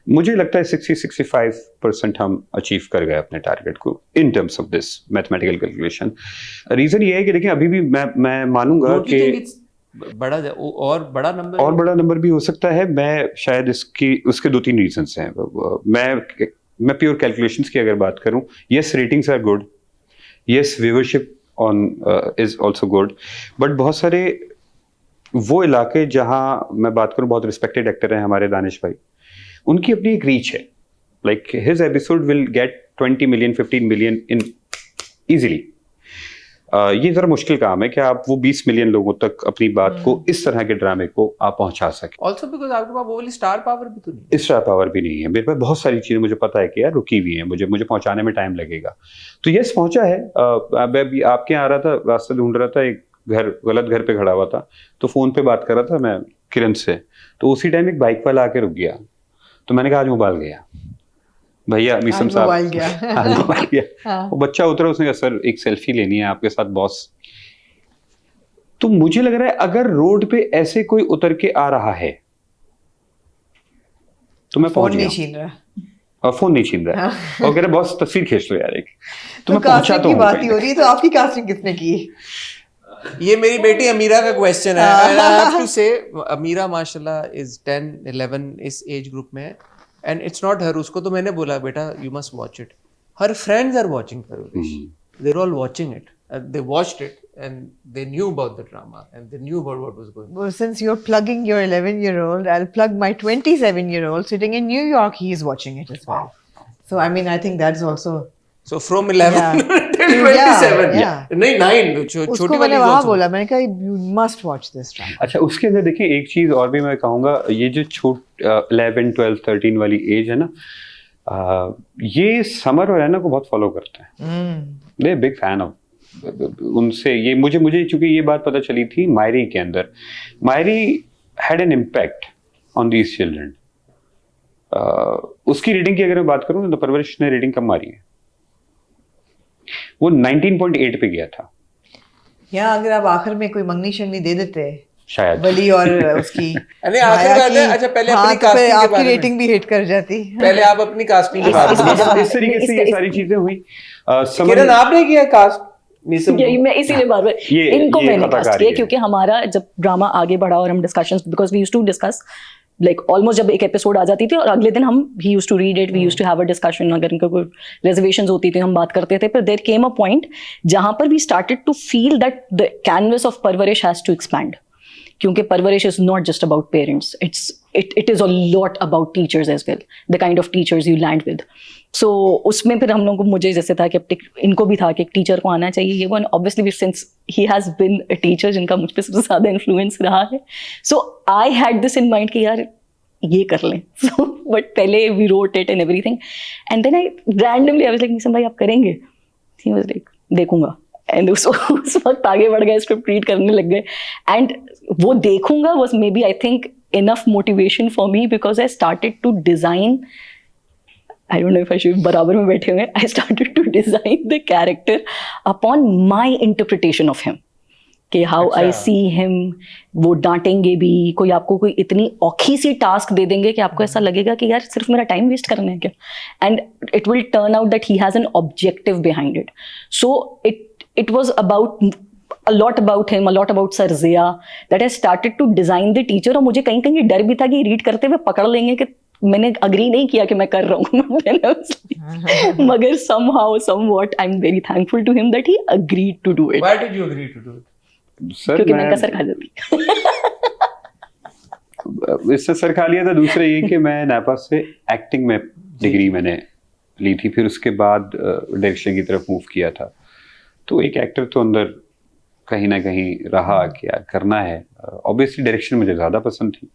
मुझे लगता है 60-65% हम अचीव कर गए अपने टारगेट को in terms of this mathematical calculation. Reason ये है कि देखिए अभी भी मैं मानूंगा कि बड़ा नंबर भी हो सकता है। मैं शायद उसके 2-3 रीजंस हैं। मैं प्योर कैलकुलेशंस की अगर बात करूं, yes ratings are good, yes viewership on is also good, but बहुत सारे वो इलाके जहां मैं बात करूं, बहुत रिस्पेक्टेड एक्टर हैं हमारे दानिश भाई, उनकी अपनी एक रीच है। Like his episode will get 20 million 15 million in easily. ये जरा मुश्किल काम है कि आप वो 20 मिलियन लोगों तक अपनी बात को, इस तरह के ड्रामे को आप पहुंचा सकें। ऑल्सो बिकॉज आपके पास वो वाली स्टार पावर भी तो नहीं है। स्टार पावर भी नहीं है मेरे पास। बहुत सारी चीजें मुझे पता है कि यार रुकी हुई हैं, मुझे पहुंचाने में टाइम लगेगा। तो यस पहुंचा है। मैं भी आपके यहाँ आ रहा था, रास्ता ढूंढ रहा था, एक गलत घर पे खड़ा हुआ था, तो फोन पे बात कर रहा था मैं किरण से, तो उसी टाइम एक बाइक वाला आके रुक गया, तो मैंने कहा आज मोबाइल गया भैया, मिसम साहब आज मोबाइल गया। वो बच्चा उतरा, उसने कहा सर एक सेल्फी लेनी है आपके साथ बॉस। तो मुझे लग रहा है अगर रोड पे ऐसे कोई उतर के आ रहा है तो मैं फोन नहीं छीन रहा, और फोन नहीं छीन रहा और कह रहे बॉस तस्वीर खींच लो यार एक, तो मैं कास्टिंग की बात ही हो रही है। तो आपकी कास्टिंग किसने की? ये मेरी बेटी अमीरा का क्वेश्चन है। आई हैव टू से अमीरा माशाल्लाह इज 10-11 इस एज ग्रुप में, एंड इट्स नॉट हर। उसको तो मैंने बोला बेटा you must watch it. Her friends are watching Parwarish, they are all watching it, they watched it and they knew about the drama and they knew about what was going on. Well, since you're plugging your 11-year-old, I'll plug my 27-year-old sitting in New York. He is watching it as well. So I mean, I think that's also. So from 11 till 27. नहीं 9 छोटी वाली वहाँ बोला, मैंने कहा you must watch this drama. अच्छा, उसके अंदर देखिए एक चीज और भी मैं कहूँगा, ये जो 11, 12, 13 वाली एज है ना, ये समर और रैना को बहुत फॉलो करते हैं, दे बिग फैन ऑफ उनसे। ये मुझे चूंकि ये बात पता चली थी मायरी के अंदर, Mairi had an impact on these children. उसकी रीडिंग की अगर मैं बात करूं तो परवरिश ने रीडिंग कम मारी है, वो 19.8 पे गया था। या अगर आप आखिर में कोई मंगनी शंगनी दे देते शायद वली और उसकी अरे आखिर माया बात है, की, अच्छा पहले हाँ, अपनी तो फिर कास्टिंग के आपकी बारे में, रेटिंग भी हिट कर जाती। पहले आप अपनी कास्टिंग के बारे में। इस तरीके से ये सारी चीजें हुई। किरण आपने किया कास्ट मीसम यही मैं इसीलिए बार बार इनको ये मैंने खताकारी कास्ट किया है। क्योंकि हमारा जब ड्रामा आगे बढ़ा और हम discussions, because we used to discuss like almost जब एक एपिसोड आ जाती थी और अगले दिन हम ही used to read it, we used to have a discussion, अगर इनका कोई रिजर्वेशंस होती थी हम बात करते थे। पर देयर केम अ पॉइंट जहां पर we started to feel that the canvas of Parwarish has to expand, क्योंकि Parwarish is not just about parents, it is a lot about teachers as well, the kind of teachers you land with. So उसमें फिर हम लोग को, मुझे जैसे था कि इनको भी था कि एक टीचर को आना चाहिए ये वो, and obviously since he has been a teacher जिनका मुझ पर सबसे ज्यादा इन्फ्लुएंस रहा है, so I had this in mind कि यार ये कर लें। सो बट पहले we wrote it and everything, and then I randomly I was like Meesam भाई आप करेंगे? ही वाज लाइक देखूंगा, एंड उस वक्त आगे बढ़ गए, स्क्रिप्ट रीड करने लग गए, एंड वो देखूंगा was maybe I think enough motivation for me because I started to design, I don't know if I should बराबर में बैठे हुए, I started to design the character upon my interpretation of him, कि how I see him। वो डांटेंगे भी, कोई आपको कोई इतनी औखी सी टास्क दे देंगे कि आपको ऐसा लगेगा कि यार सिर्फ मेरा टाइम वेस्ट करना है क्या, and it will turn out that he has an objective behind it. So it was about a lot about him, a lot about Sir Zia, that I started to design the teacher। और मुझे कहीं कहीं डर भी था कि read करते हुए पकड़ लेंगे कि मैंने अग्री नहीं किया कि मैं कर रहा हूँ। मगर somehow somewhat I'm very thankful to him that he agreed to do it। Why did you agree to do it? Sir क्योंकि मैं कसर खा जाती। इससे सर खा लिया था। दूसरा ये कि मैं नापा से एक्टिंग में डिग्री मैंने ली थी, फिर उसके बाद डायरेक्शन की तरफ मूव किया था। तो एक एक्टर तो अंदर कहीं ना कहीं रहा कि यार करना है। ऑब्वियसली डायरेक्शन मुझे ज़्यादा पसंद थी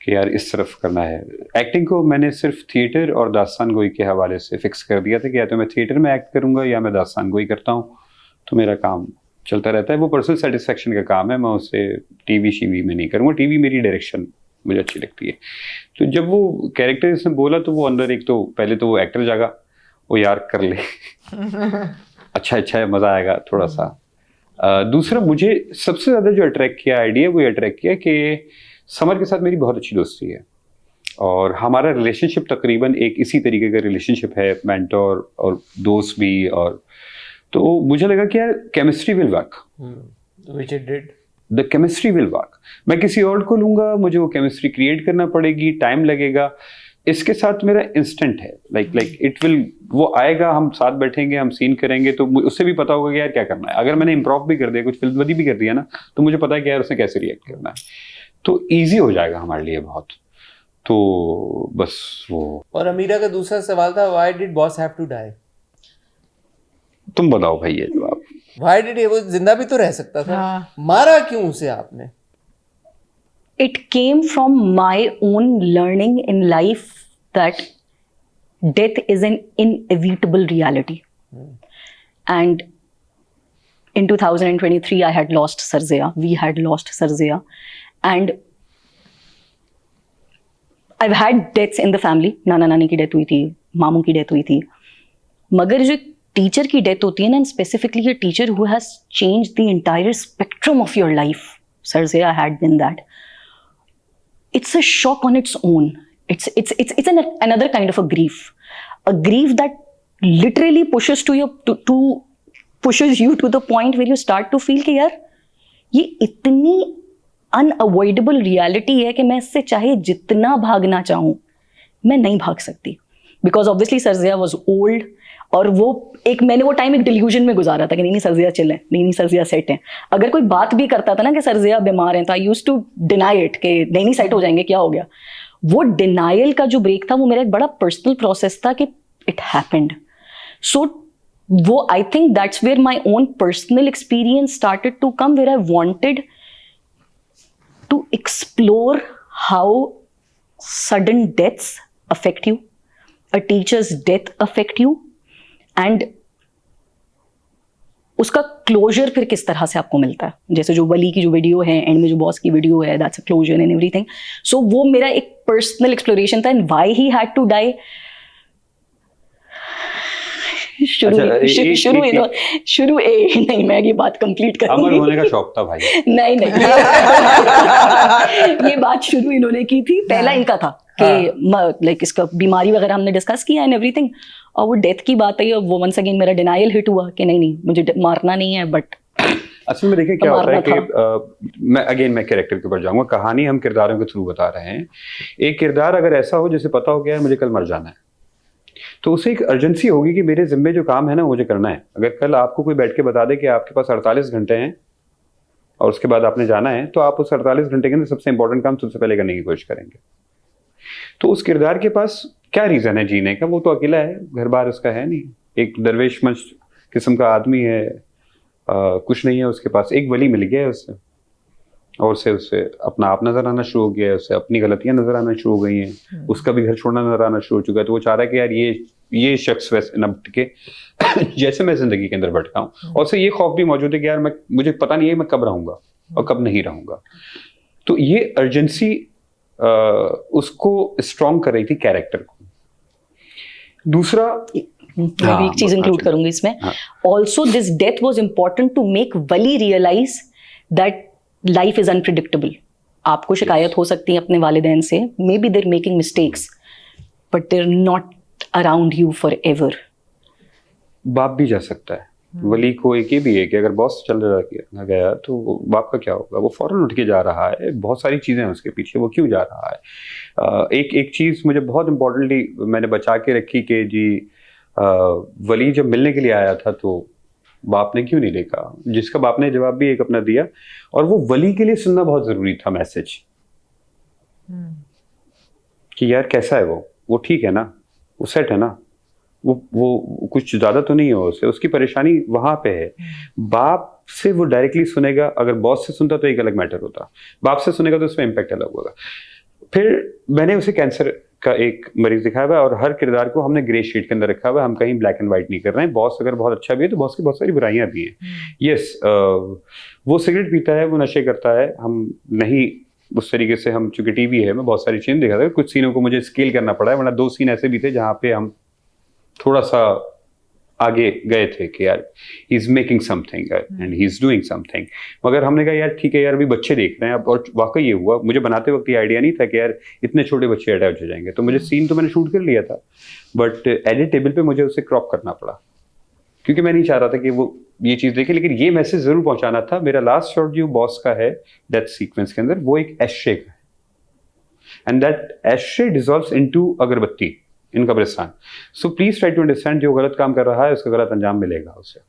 कि यार इस तरफ करना है। एक्टिंग को मैंने सिर्फ थिएटर और दास्तान गोई के हवाले से फिक्स कर दिया था कि या तो मैं थिएटर में एक्ट करूँगा या मैं दास्तान गोई करता हूँ, तो मेरा काम चलता रहता है। वो पर्सनल सेटिस्फेक्शन का काम है, मैं उसे टीवी शीवी में नहीं करूँगा। टीवी मेरी डायरेक्शन मुझे अच्छी लगती है। तो जब वो कैरेक्टर इसने बोला तो वो अंदर एक तो पहले तो वो एक्टर जागा, वो यार कर ले अच्छा है, मज़ा आएगा थोड़ा सा। दूसरा मुझे सबसे ज़्यादा जो अट्रैक्ट किया आइडिया, वो अट्रैक्ट किया कि समर के साथ मेरी बहुत अच्छी दोस्ती है और हमारा रिलेशनशिप तकरीबन एक इसी तरीके का रिलेशनशिप है, मेंटोर और दोस्त भी। और तो मुझे लगा कि यार chemistry will work, Which it did. The chemistry will work. मैं किसी और को लूँगा, मुझे वो केमिस्ट्री क्रिएट करना पड़ेगी, टाइम लगेगा। इसके साथ मेरा इंस्टेंट है, लाइक इट विल, वो आएगा, हम साथ बैठेंगे, हम सीन करेंगे, तो उससे भी पता होगा कि यार क्या करना है। अगर मैंने इम्प्रोव भी कर दिया, कुछ फिल्मबदी भी कर दिया ना, तो मुझे पता है कि यार उसे कैसे रिएक्ट करना है, तो ईजी हो जाएगा हमारे लिए बहुत। तो बस वो। और अमीरा का दूसरा सवाल था, why did boss have to die? तुम बताओ भाई ये जवाब। व्हाई डिड, वो जिंदा भी तो रह सकता था, मारा क्यों उसे आपने? It came from my own learning in life that death is an inevitable reality. And in 2023, I had lost Sir Zia. We had lost Sir Zia. And I've had deaths in the family. नाना नानी की death हुई थी, मामू की death हुई थी। मगर जो टीचर की डेथ होती है ना, specifically a teacher who has changed the entire spectrum of your life, Sir Zia had been that. It's a shock on its own. It's another kind of a grief that literally pushes you to the point where you start to feel कि यार ये इतनी unavoidable reality है कि मैं इससे चाहे जितना भागना चाहूँ मैं नहीं भाग सकती, because obviously Sir Zia was old। और वो मैंने वो टाइम एक डिल्यूजन में गुजारा था कि नहीं सर जिया चिल है, नहीं सर जिया सेट है। अगर कोई बात भी करता था ना कि सर जिया बीमार है, तो I used to deny it कि नहीं सेट हो जाएंगे, क्या हो गया। वो डिनाइल का जो ब्रेक था वो मेरा एक बड़ा पर्सनल प्रोसेस था कि इट हैपेंड। सो वो I think that's where my own personal experience started to come, where I wanted to explore how sudden deaths affect you a teacher's death affect you, and उसका closure फिर किस तरह से आपको मिलता है? जैसे जो वली की जो वीडियो है, एंड में जो बॉस की वीडियो है, that's a closure and everything. So वो मेरा एक पर्सनल एक्सप्लोरेशन था, and why he had to die. शुरू नहीं, मैं ये बात कंप्लीट करूंगी. अमर होने का शौक था भाई. नहीं ये बात शुरू इन्होंने की थी, पहला इनका था कि लाइक इसका बीमारी वगैरह हमने डिस्कस किया एंड एवरीथिंग, और वो डेथ की बात आई और वो वंस अगेन मेरा डिनायल हिट हुआ कि नहीं मुझे मारना नहीं है. बट असल में देखिए क्या होता है कि मैं कैरेक्टर के ऊपर जाऊंगा. कहानी हम किरदारों के थ्रू बता रहे हैं. एक किरदार अगर ऐसा हो जैसे पता हो गया है मुझे कल मर जाना है, तो उसे एक अर्जेंसी होगी कि मेरे जिम्मे जो काम है ना मुझे करना है. अगर कल आपको कोई बैठ के बता दे कि आपके पास 48 घंटे हैं और उसके बाद आपने जाना है, तो आप उस 48 घंटे के अंदर सबसे इंपॉर्टेंट काम सबसे पहले करने की कोशिश करेंगे. तो उस किरदार के पास क्या रीजन है जीने का? वो तो अकेला है, घर बार उसका है नहीं, एक दरवेश मंच किस्म का आदमी है, कुछ नहीं है उसके पास. एक वली मिल गया है उससे, और उसे अपना आप नजर आना शुरू हो गया है, उससे अपनी गलतियां नजर आना शुरू हो गई हैं, उसका भी घर छोड़ना नजर आना शुरू हो चुका है. तो वो चाह रहा है कि यार ये शख्स वैसे न भटके जैसे मैं जिंदगी के अंदर भटका हूँ. और उसे ये खौफ भी मौजूद है कि यार मुझे पता नहीं है मैं कब रहूंगा और कब नहीं रहूंगा. तो ये अर्जेंसी उसको स्ट्रॉन्ग कर रही थी कैरेक्टर को. दूसरा मैं भी एक चीज इंक्लूड करूंगी इसमें. Also this death was important to make Wali realize that life is unpredictable. आपको शिकायत हो सकती है अपने वालिदैन से, maybe they're making mistakes, but they're not around you forever. बाप भी जा सकता है. वली को एक ये भी है कि अगर बॉस चल गया तो बाप का क्या होगा? वो फौरन उठ के जा रहा है, बहुत सारी चीजें हैं उसके पीछे, वो क्यों जा रहा है. एक चीज मुझे बहुत इंपॉर्टेंटली मैंने बचा के रखी कि जी वली जब मिलने के लिए आया था तो बाप ने क्यों नहीं देखा, जिसका बाप ने जवाब भी एक अपना दिया. और वो वली के लिए सुनना बहुत जरूरी था मैसेज कि यार कैसा है वो ठीक है ना, वो सेट है ना, वो कुछ ज्यादा तो नहीं है उसे, उसकी परेशानी वहां पे है. बाप से वो डायरेक्टली सुनेगा, अगर बॉस से सुनता तो एक अलग मैटर होता, बाप से सुनेगा तो उसमें इम्पैक्ट अलग होगा. फिर मैंने उसे कैंसर का एक मरीज दिखाया हुआ है और हर किरदार को हमने ग्रे शीट के अंदर रखा हुआ है. हम कहीं ब्लैक एंड व्हाइट नहीं कर रहे हैं. बॉस अगर बहुत अच्छा भी है तो बॉस की बहुत सारी बुराइयां भी हैं. यस, वो सिगरेट पीता है, वो नशे करता है. हम नहीं उस तरीके से, हम चूंकि टीवी है, मैं बहुत सारी चीजें दिखा था. कुछ सीनों को मुझे स्केल करना पड़ा है, वरना 2 सीन ऐसे भी थे जहाँ पे हम थोड़ा सा आगे गए थे कि यार he is making something and he is doing something. मगर हमने कहा यार ठीक है यार, अभी बच्चे देख रहे हैं अब. और वाकई ये हुआ, मुझे बनाते वक्त ये आइडिया नहीं था कि यार इतने छोटे बच्चे अटैच हो जाएंगे. तो मुझे सीन तो मैंने शूट कर लिया था, बट एडिट टेबल पे मुझे उसे क्रॉप करना पड़ा क्योंकि मैं नहीं चाह रहा था कि वो ये चीज देखे. लेकिन ये मैसेज जरूर पहुंचाना था. मेरा लास्ट शॉट जो बॉस का है डेथ सीक्वेंस के अंदर, वो एक एशे का है, and that ash dissolves into अगरबत्ती इन कब्रिस्तान. So please try to understand, जो गलत काम कर रहा है उसका गलत अंजाम मिलेगा उसे.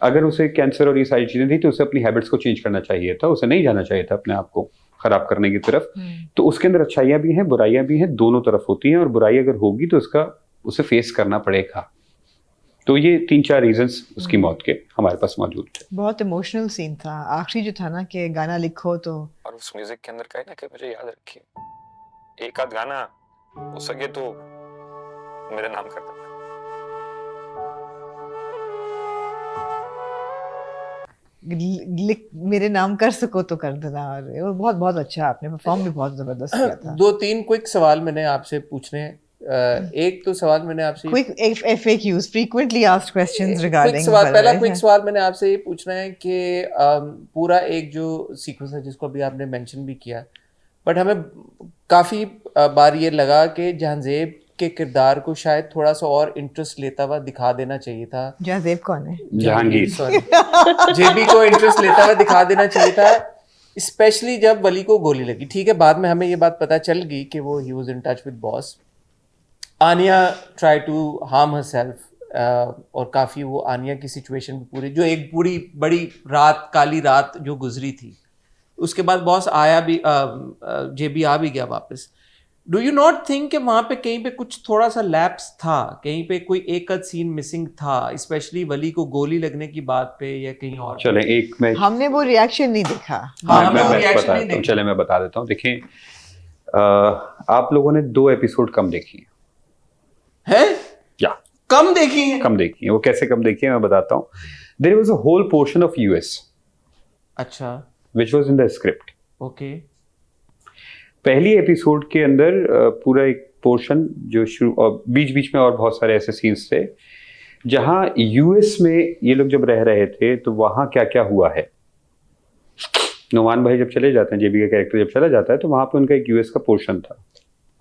अगर उसे कैंसर और ये सारी चीजें थी तो उसे अपनी हैबिट्स को चेंज करना चाहिए था, उसे नहीं जाना चाहिए था अपने आप को खराब करने की तरफ. तो उसके अंदर अच्छाइयां भी हैं, बुराइयां भी हैं, दोनों तरफ होती हैं. और बुराई अगर होगी तो उसे फेस करना पड़ेगा. तो ये 3-4 रीजंस उसकी मौत के हमारे पास मौजूद थे. बहुत इमोशनल सीन था आखिरी जो था ना, कि गाना लिखो तो, और उस म्यूजिक के अंदर कहे ना कि मुझे याद रखिए, एक आध गाना हो सके तो मेरे नाम कर देना. मेरे नाम कर सको तो कर देना. और वो बहुत बहुत अच्छा, आपने परफॉर्म भी बहुत जबरदस्त किया था. 2-3 क्विक सवाल मैंने आपसे पूछने हैं. एक तो सवाल मैंने आपसे quick FAQs, frequently asked questions regarding. पहला क्विक सवाल मैंने आपसे ये पूछना है कि पूरा एक जो सीक्वेंस है जिसको अभी आपने मेंशन भी किया, बट हमें काफ़ी बार ये लगा कि जहांजेब के किरदार को शायद थोड़ा सा और इंटरेस्ट लेता हुआ दिखा देना चाहिए था. जहांजेब कौन है? जहांगीर. सॉरी, जेबी को इंटरेस्ट लेता हुआ दिखा देना चाहिए था, स्पेशली जब वली को गोली लगी. ठीक है, बाद में हमें ये बात पता चल गई कि वो he was in touch with boss. Aniya try to harm herself, और काफ़ी वो आनिया की सिचुएशन पूरी, जो एक पूरी बड़ी रात, काली रात जो गुजरी थी, उसके बाद बॉस आया भी, जेबी आ भी गया वापस. डू यू नॉट थिंक कि वहाँ पे कहीं पे कुछ थोड़ा सा लैप्स था, कहीं पे कोई एक आध सीन मिसिंग था, स्पेशली वली को गोली लगने की बात पे या कहीं और? चले एक मैं हमने वो रिएक्शन नहीं देखा. चले मैं बता देता हूँ. देखिए, आप लोगों ने 2 एपिसोड कम देखी है. है? या कम देखी है? कम देखी है। वो कैसे कम देखी है मैं बताता हूँ। There was a whole portion of US अच्छा, which was in the script. Okay. पहली एपिसोड के अंदर पूरा एक पोर्शन जो शुरू और बीच बीच में और बहुत सारे ऐसे सीन्स थे जहां यूएस में ये लोग जब रह रहे थे तो वहां क्या क्या हुआ है। नुमान भाई जब चले जाते हैं, जेबी का कैरेक्टर जब चला जाता है तो वहां पे उनका एक यूएस का पोर्शन था।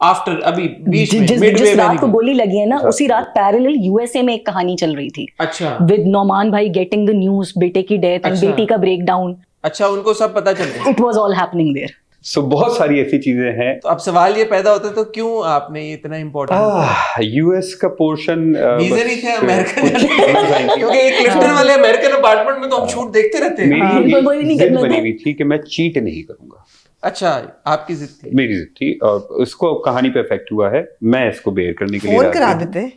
आफ्टर अभी बीच में जिस midway रात में को नहीं। गोली लगी है ना, उसी रात पैरेलल यूएसए में एक कहानी चल रही थी अच्छा विद नौमान भाई गेटिंग द न्यूज, बेटे की डेथ एंड अच्छा। बेटी का ब्रेकडाउन। अच्छा, उनको सब पता चल गया। It was all happening there. So बहुत सारी ऐसी चीजें हैं। तो अब सवाल ये पैदा होता है, तो क्यों आपने ये इतना इम्पोर्टेंट यूएस का पोर्शन रीजन ही थे अमेरिकन क्योंकि एक क्लिफ्टन वाले अमेरिकन अपार्टमेंट में तो हम शूट देखते रहते हैं। मेरी बिल्कुल वही नहीं जिद करना बनी था। हुई थी कि मैं चीट नहीं करूंगा। अच्छा, आपकी जिद थी। मेरी जिद थी और उसको कहानी पे इफेक्ट हुआ है। मैं इसको बेयर करने के लिए फोन राजी करा हूं। देते।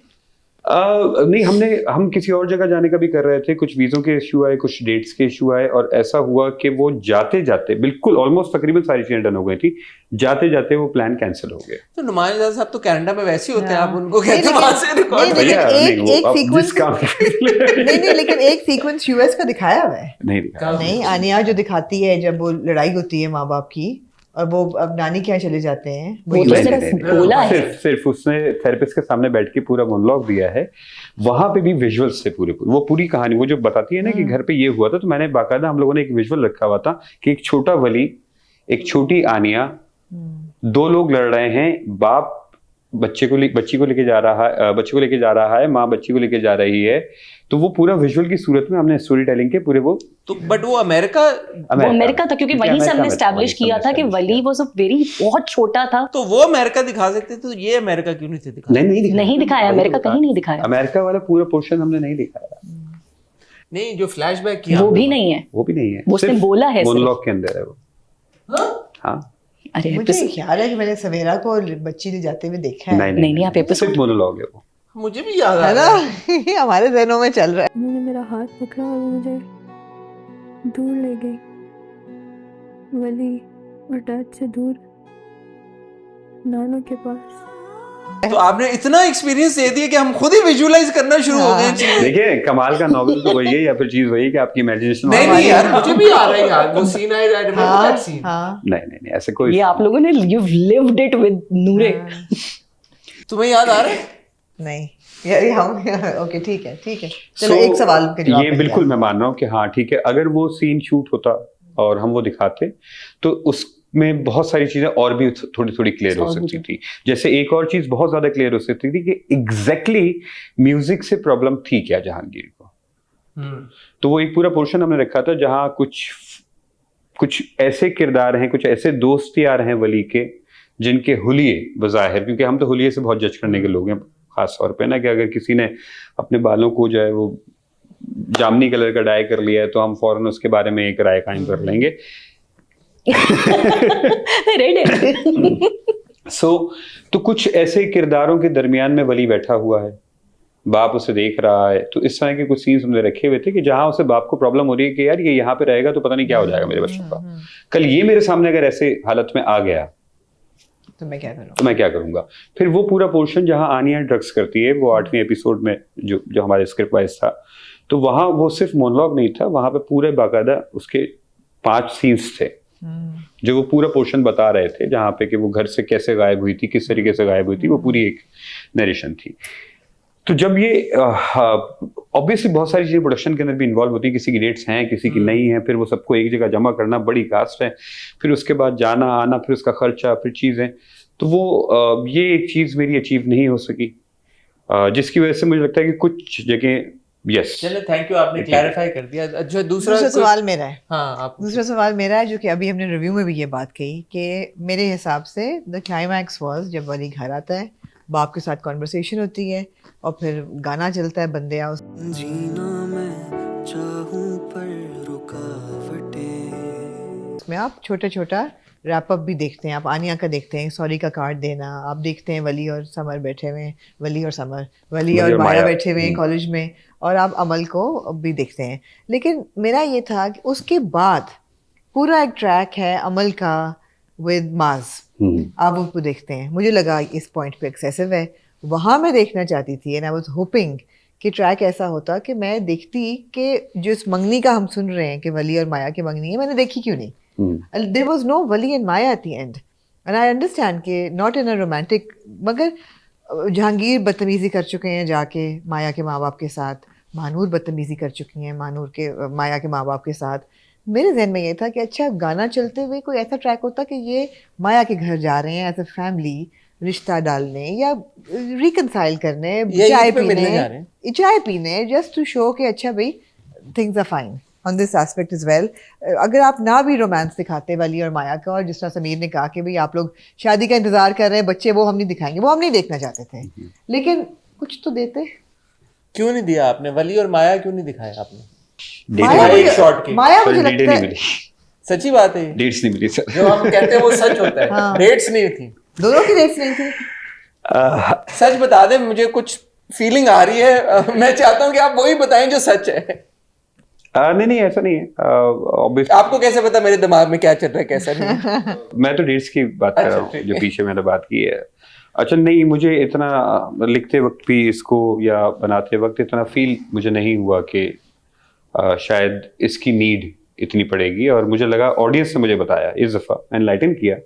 नहीं, हम किसी और जगह जाने का भी कर रहे थे। कुछ वीजों के इशू आए, कुछ डेट्स के इशू आए और ऐसा हुआ कि वो जाते जाते बिल्कुल ऑलमोस्ट तकरीबन सारी चीजें डन हो गई थी, जाते जाते वो प्लान कैंसिल हो गया। तो नुमाइंदा साहब तो कनाडा में वैसे ही होते हैं, हाँ। आप उनको नहीं, कहते लेकिन- वहां से रिकॉर्ड नहीं, भैया, एक- नहीं, वो एक अब sequence- जिस काम नहीं नहीं, लेकिन एक सीक्वेंस यूएस का दिखाया हुआ है। नहीं दिखा। नहीं, आनिया जो दिखाती है जब वो लड़ाई होती है माँ बाप की और वो अब नानी के यहाँ चले जाते हैं, वो तो US सिर्फ का- बोला है। सिर्फ उसने थेरेपिस्ट के सामने बैठ के पूरा मोनोलॉग दिया है। वहां पे भी विजुअल्स थे पूरे। वो पूरी कहानी वो जो बताती है ना कि घर पे ये हुआ था, तो मैंने बाकायदा हम लोगों ने एक विजुअल रखा हुआ था कि एक छोटा वली, एक छोटी आनिया, दो लोग लड़ रहे हैं। बाप बच्ची को लेके जा रहा है, माँ बच्ची को लेके जा रही है। तो वो पूरा विजुअल की सूरत में हमने स्टोरी टेलिंग के पूरे वो तो बट वो अमेरिका वो अमेरिका था क्योंकि वहीं से हमने एस्टैब्लिश किया था कि वली वाज अ वेरी बहुत छोटा था। तो वो अमेरिका दिखा सकते, तो ये अमेरिका क्यों नहीं थे दिखा? नहीं दिखाया, अमेरिका कहीं नहीं दिखाया। अमेरिका वाला पूरा पोर्शन हमने नहीं दिखाया। नहीं, जो फ्लैशबैक किया वो हम भी लोगों ने। नहीं है, वो भी नहीं है, वो उसने सिर्फ बोला है सिर्फ। मोनोलॉग के अंदर है वो। हाँ? हाँ, अरे मुझे ख्याल है कि मैंने सवेरा को बच्ची ले जाते हुए देखा है। नहीं, आप episode- सिर्फ मोनोलॉग है वो। मुझे भी याद आ है रहा ना? है। ये हमारे जहनों में चल रहा है। उन्होंने मेरा हाथ पकड़ा और मुझे दूर ले गई, वली और डैड से दूर, नानू के पास। तो आपने इतना एक्सपीरियंस दे दिया कि हम खुद ही विजुअलाइज करना शुरू हो गए चीजें। देखिए, कमाल का नॉवेल तो वही है या फिर चीज वही है कि आपकी इमेजिनेशन। नहीं नहीं यार, मुझे भी आ रहा है याद वो सीन। आई रिमेंबर हाँ, दैट सीन। हाँ। नहीं ऐसे कोई ये आप लोगों ने यू लिव्ड इट विद नूरे। तुम्हें याद आ रहा है? नहीं, ये हम ओके, ठीक है चलो। So, एक सवाल के जवाब ये मिल बिल्कुल गया। मैं मान रहा हूँ कि हाँ ठीक है, अगर वो सीन शूट होता और हम वो दिखाते तो उसमें बहुत सारी चीजें और भी थोड़ी थोड़ी क्लियर हो सकती थी। जैसे एक और चीज बहुत ज्यादा क्लियर हो सकती थी कि एग्जैक्टली म्यूजिक से प्रॉब्लम थी क्या जहांगीर को। तो वो एक पूरा पोर्शन हमने रखा था जहां कुछ ऐसे किरदार हैं, कुछ ऐसे दोस्त यार हैं वली के जिनके हुलिये बज़ाहिर, क्योंकि हम तो हुलिये से बहुत जज करने के लोग हैं खास तौर पे ना, कि अगर किसी ने अपने बालों को जो है वो जामनी कलर का डाई कर लिया है तो हम फौरन उसके बारे में एक राय कायम कर लेंगे। तो कुछ ऐसे किरदारों के दरमियान में वली बैठा हुआ है, बाप उसे देख रहा है। तो इस तरह के कुछ सीन्स हमने रखे हुए थे कि जहां उसे बाप को प्रॉब्लम हो रही है कि यार ये यहाँ पे रहेगा तो पता नहीं क्या हो जाएगा मेरे बच्चों का। कल ये मेरे सामने अगर ऐसे हालत में आ गया तो मैं क्या करूँ? तो मैं क्या करूंगा। फिर वो पूरा पोर्शन जहां आनिया ड्रग्स करती है, वो 8वें एपिसोड में जो हमारे स्क्रिप्ट वाइज था, तो वहां वो सिर्फ मोनोलॉग नहीं था, वहां पे पूरे बाकायदा उसके 5 सीन्स थे जो वो पूरा पोर्शन बता रहे थे, जहां पे कि वो घर से कैसे गायब हुई थी, किस तरीके से गायब हुई थी, वो पूरी एक नरेशन थी। तो जब ये ऑब्वियसली बहुत सारी चीजें प्रोडक्शन के अंदर भी इन्वॉल्व होती है, किसी की डेट्स हैं, किसी की नहीं है, फिर वो सबको एक जगह जमा करना बड़ी कास्ट है, फिर उसके बाद जाना आना, फिर उसका खर्चा, फिर चीजें, तो वो ये एक चीज मेरी अचीव नहीं हो सकी, जिसकी वजह से मुझे लगता है कि कुछ जगह यस। चलो थैंक यू, आपने क्लैरिफाई कर दिया। अच्छा, दूसरा सवाल मेरा है। हाँ, आप दूसरा सवाल मेरा है जो कि अभी हमने रिव्यू में भी ये बात कही कि मेरे हिसाब से द क्लाइमैक्स वाज जब वली घर आता है, बाप के साथ कॉन्वर्सेशन होती है और फिर गाना चलता है बंदे आओ। जीना मैं चाहूं पर रुकावटें। इसमें आप छोटा रैप अप भी देखते हैं, आप आनिया का देखते हैं, सॉरी का कार्ड देना, आप देखते हैं वली और समर बैठे हुए हैं, वली और माया बैठे हुए हैं कॉलेज में, और आप अमल को भी देखते हैं। लेकिन मेरा ये था कि उसके बाद पूरा एक ट्रैक है अमल का विद माज, आप उसको देखते हैं, मुझे लगा इस पॉइंट पे एक्सेसिव है वहाँ मैं देखना चाहती थी, एंड आई वाज होपिंग कि ट्रैक ऐसा होता कि मैं देखती कि जो इस मंगनी का हम सुन रहे हैं कि वली और माया की मंगनी है, मैंने देखी क्यों नहीं. There was no Wali and Maya at the end, and I understand कि नॉट इन अ रोमांटिक, मगर जहांगीर बदतमीजी कर चुके हैं जाके माया के माँ बाप के साथ, महानूर बदतमीजी कर चुकी हैं मानूर के माया के माँ बाप के साथ. मेरे जहन में ये था कि अच्छा गाना चलते हुए कोई ऐसा ट्रैक होता कि ये माया के घर जा रहे हैं एज अ फैमिली, रिश्ता डालने या रिकनसाइल करने, चाय पीने, जस्ट टू शो कि अच्छा भाई things are fine on this aspect is well. अगर आप ना भी रोमांस दिखाते वली और माया का, और जिस तरह समीर ने कहा कि भाई आप लोग शादी का इंतजार कर रहे हैं बच्चे, वो हम नहीं दिखाएंगे, वो हम नहीं देखना चाहते थे, लेकिन कुछ तो देते. क्यों नहीं दिया आपने? वली और माया क्यों नहीं दिखाया आपने? एक शॉट की माया मुझे लगता है सच्ची बात है, डेट्स नहीं मिली सर. जो हम कहते हैं वो सच होता है. हाँ. डेट्स नहीं थी, दोनों की डेट्स नहीं थी. सच बता दे, मुझे कुछ फीलिंग आ रही है. मैं चाहता हूँ कि आप वही बताएं जो सच है. नहीं ऐसा नहीं है. ऑब्वियसली आपको कैसे पता मेरे दिमाग में क्या चल रहा है कैसा नहीं है? मैं तो डेट्स की बात कर रहा हूँ जो पीछे मैंने बात की है. अच्छा नहीं, मुझे इतना लिखते वक्त भी इसको या बनाते वक्त इतना फील मुझे नहीं हुआ कि शायद इसकी नीड इतनी पड़ेगी. और मुझे लगा ऑडियंस ने मुझे बताया, इस दफ़ा एनलाइटन किया.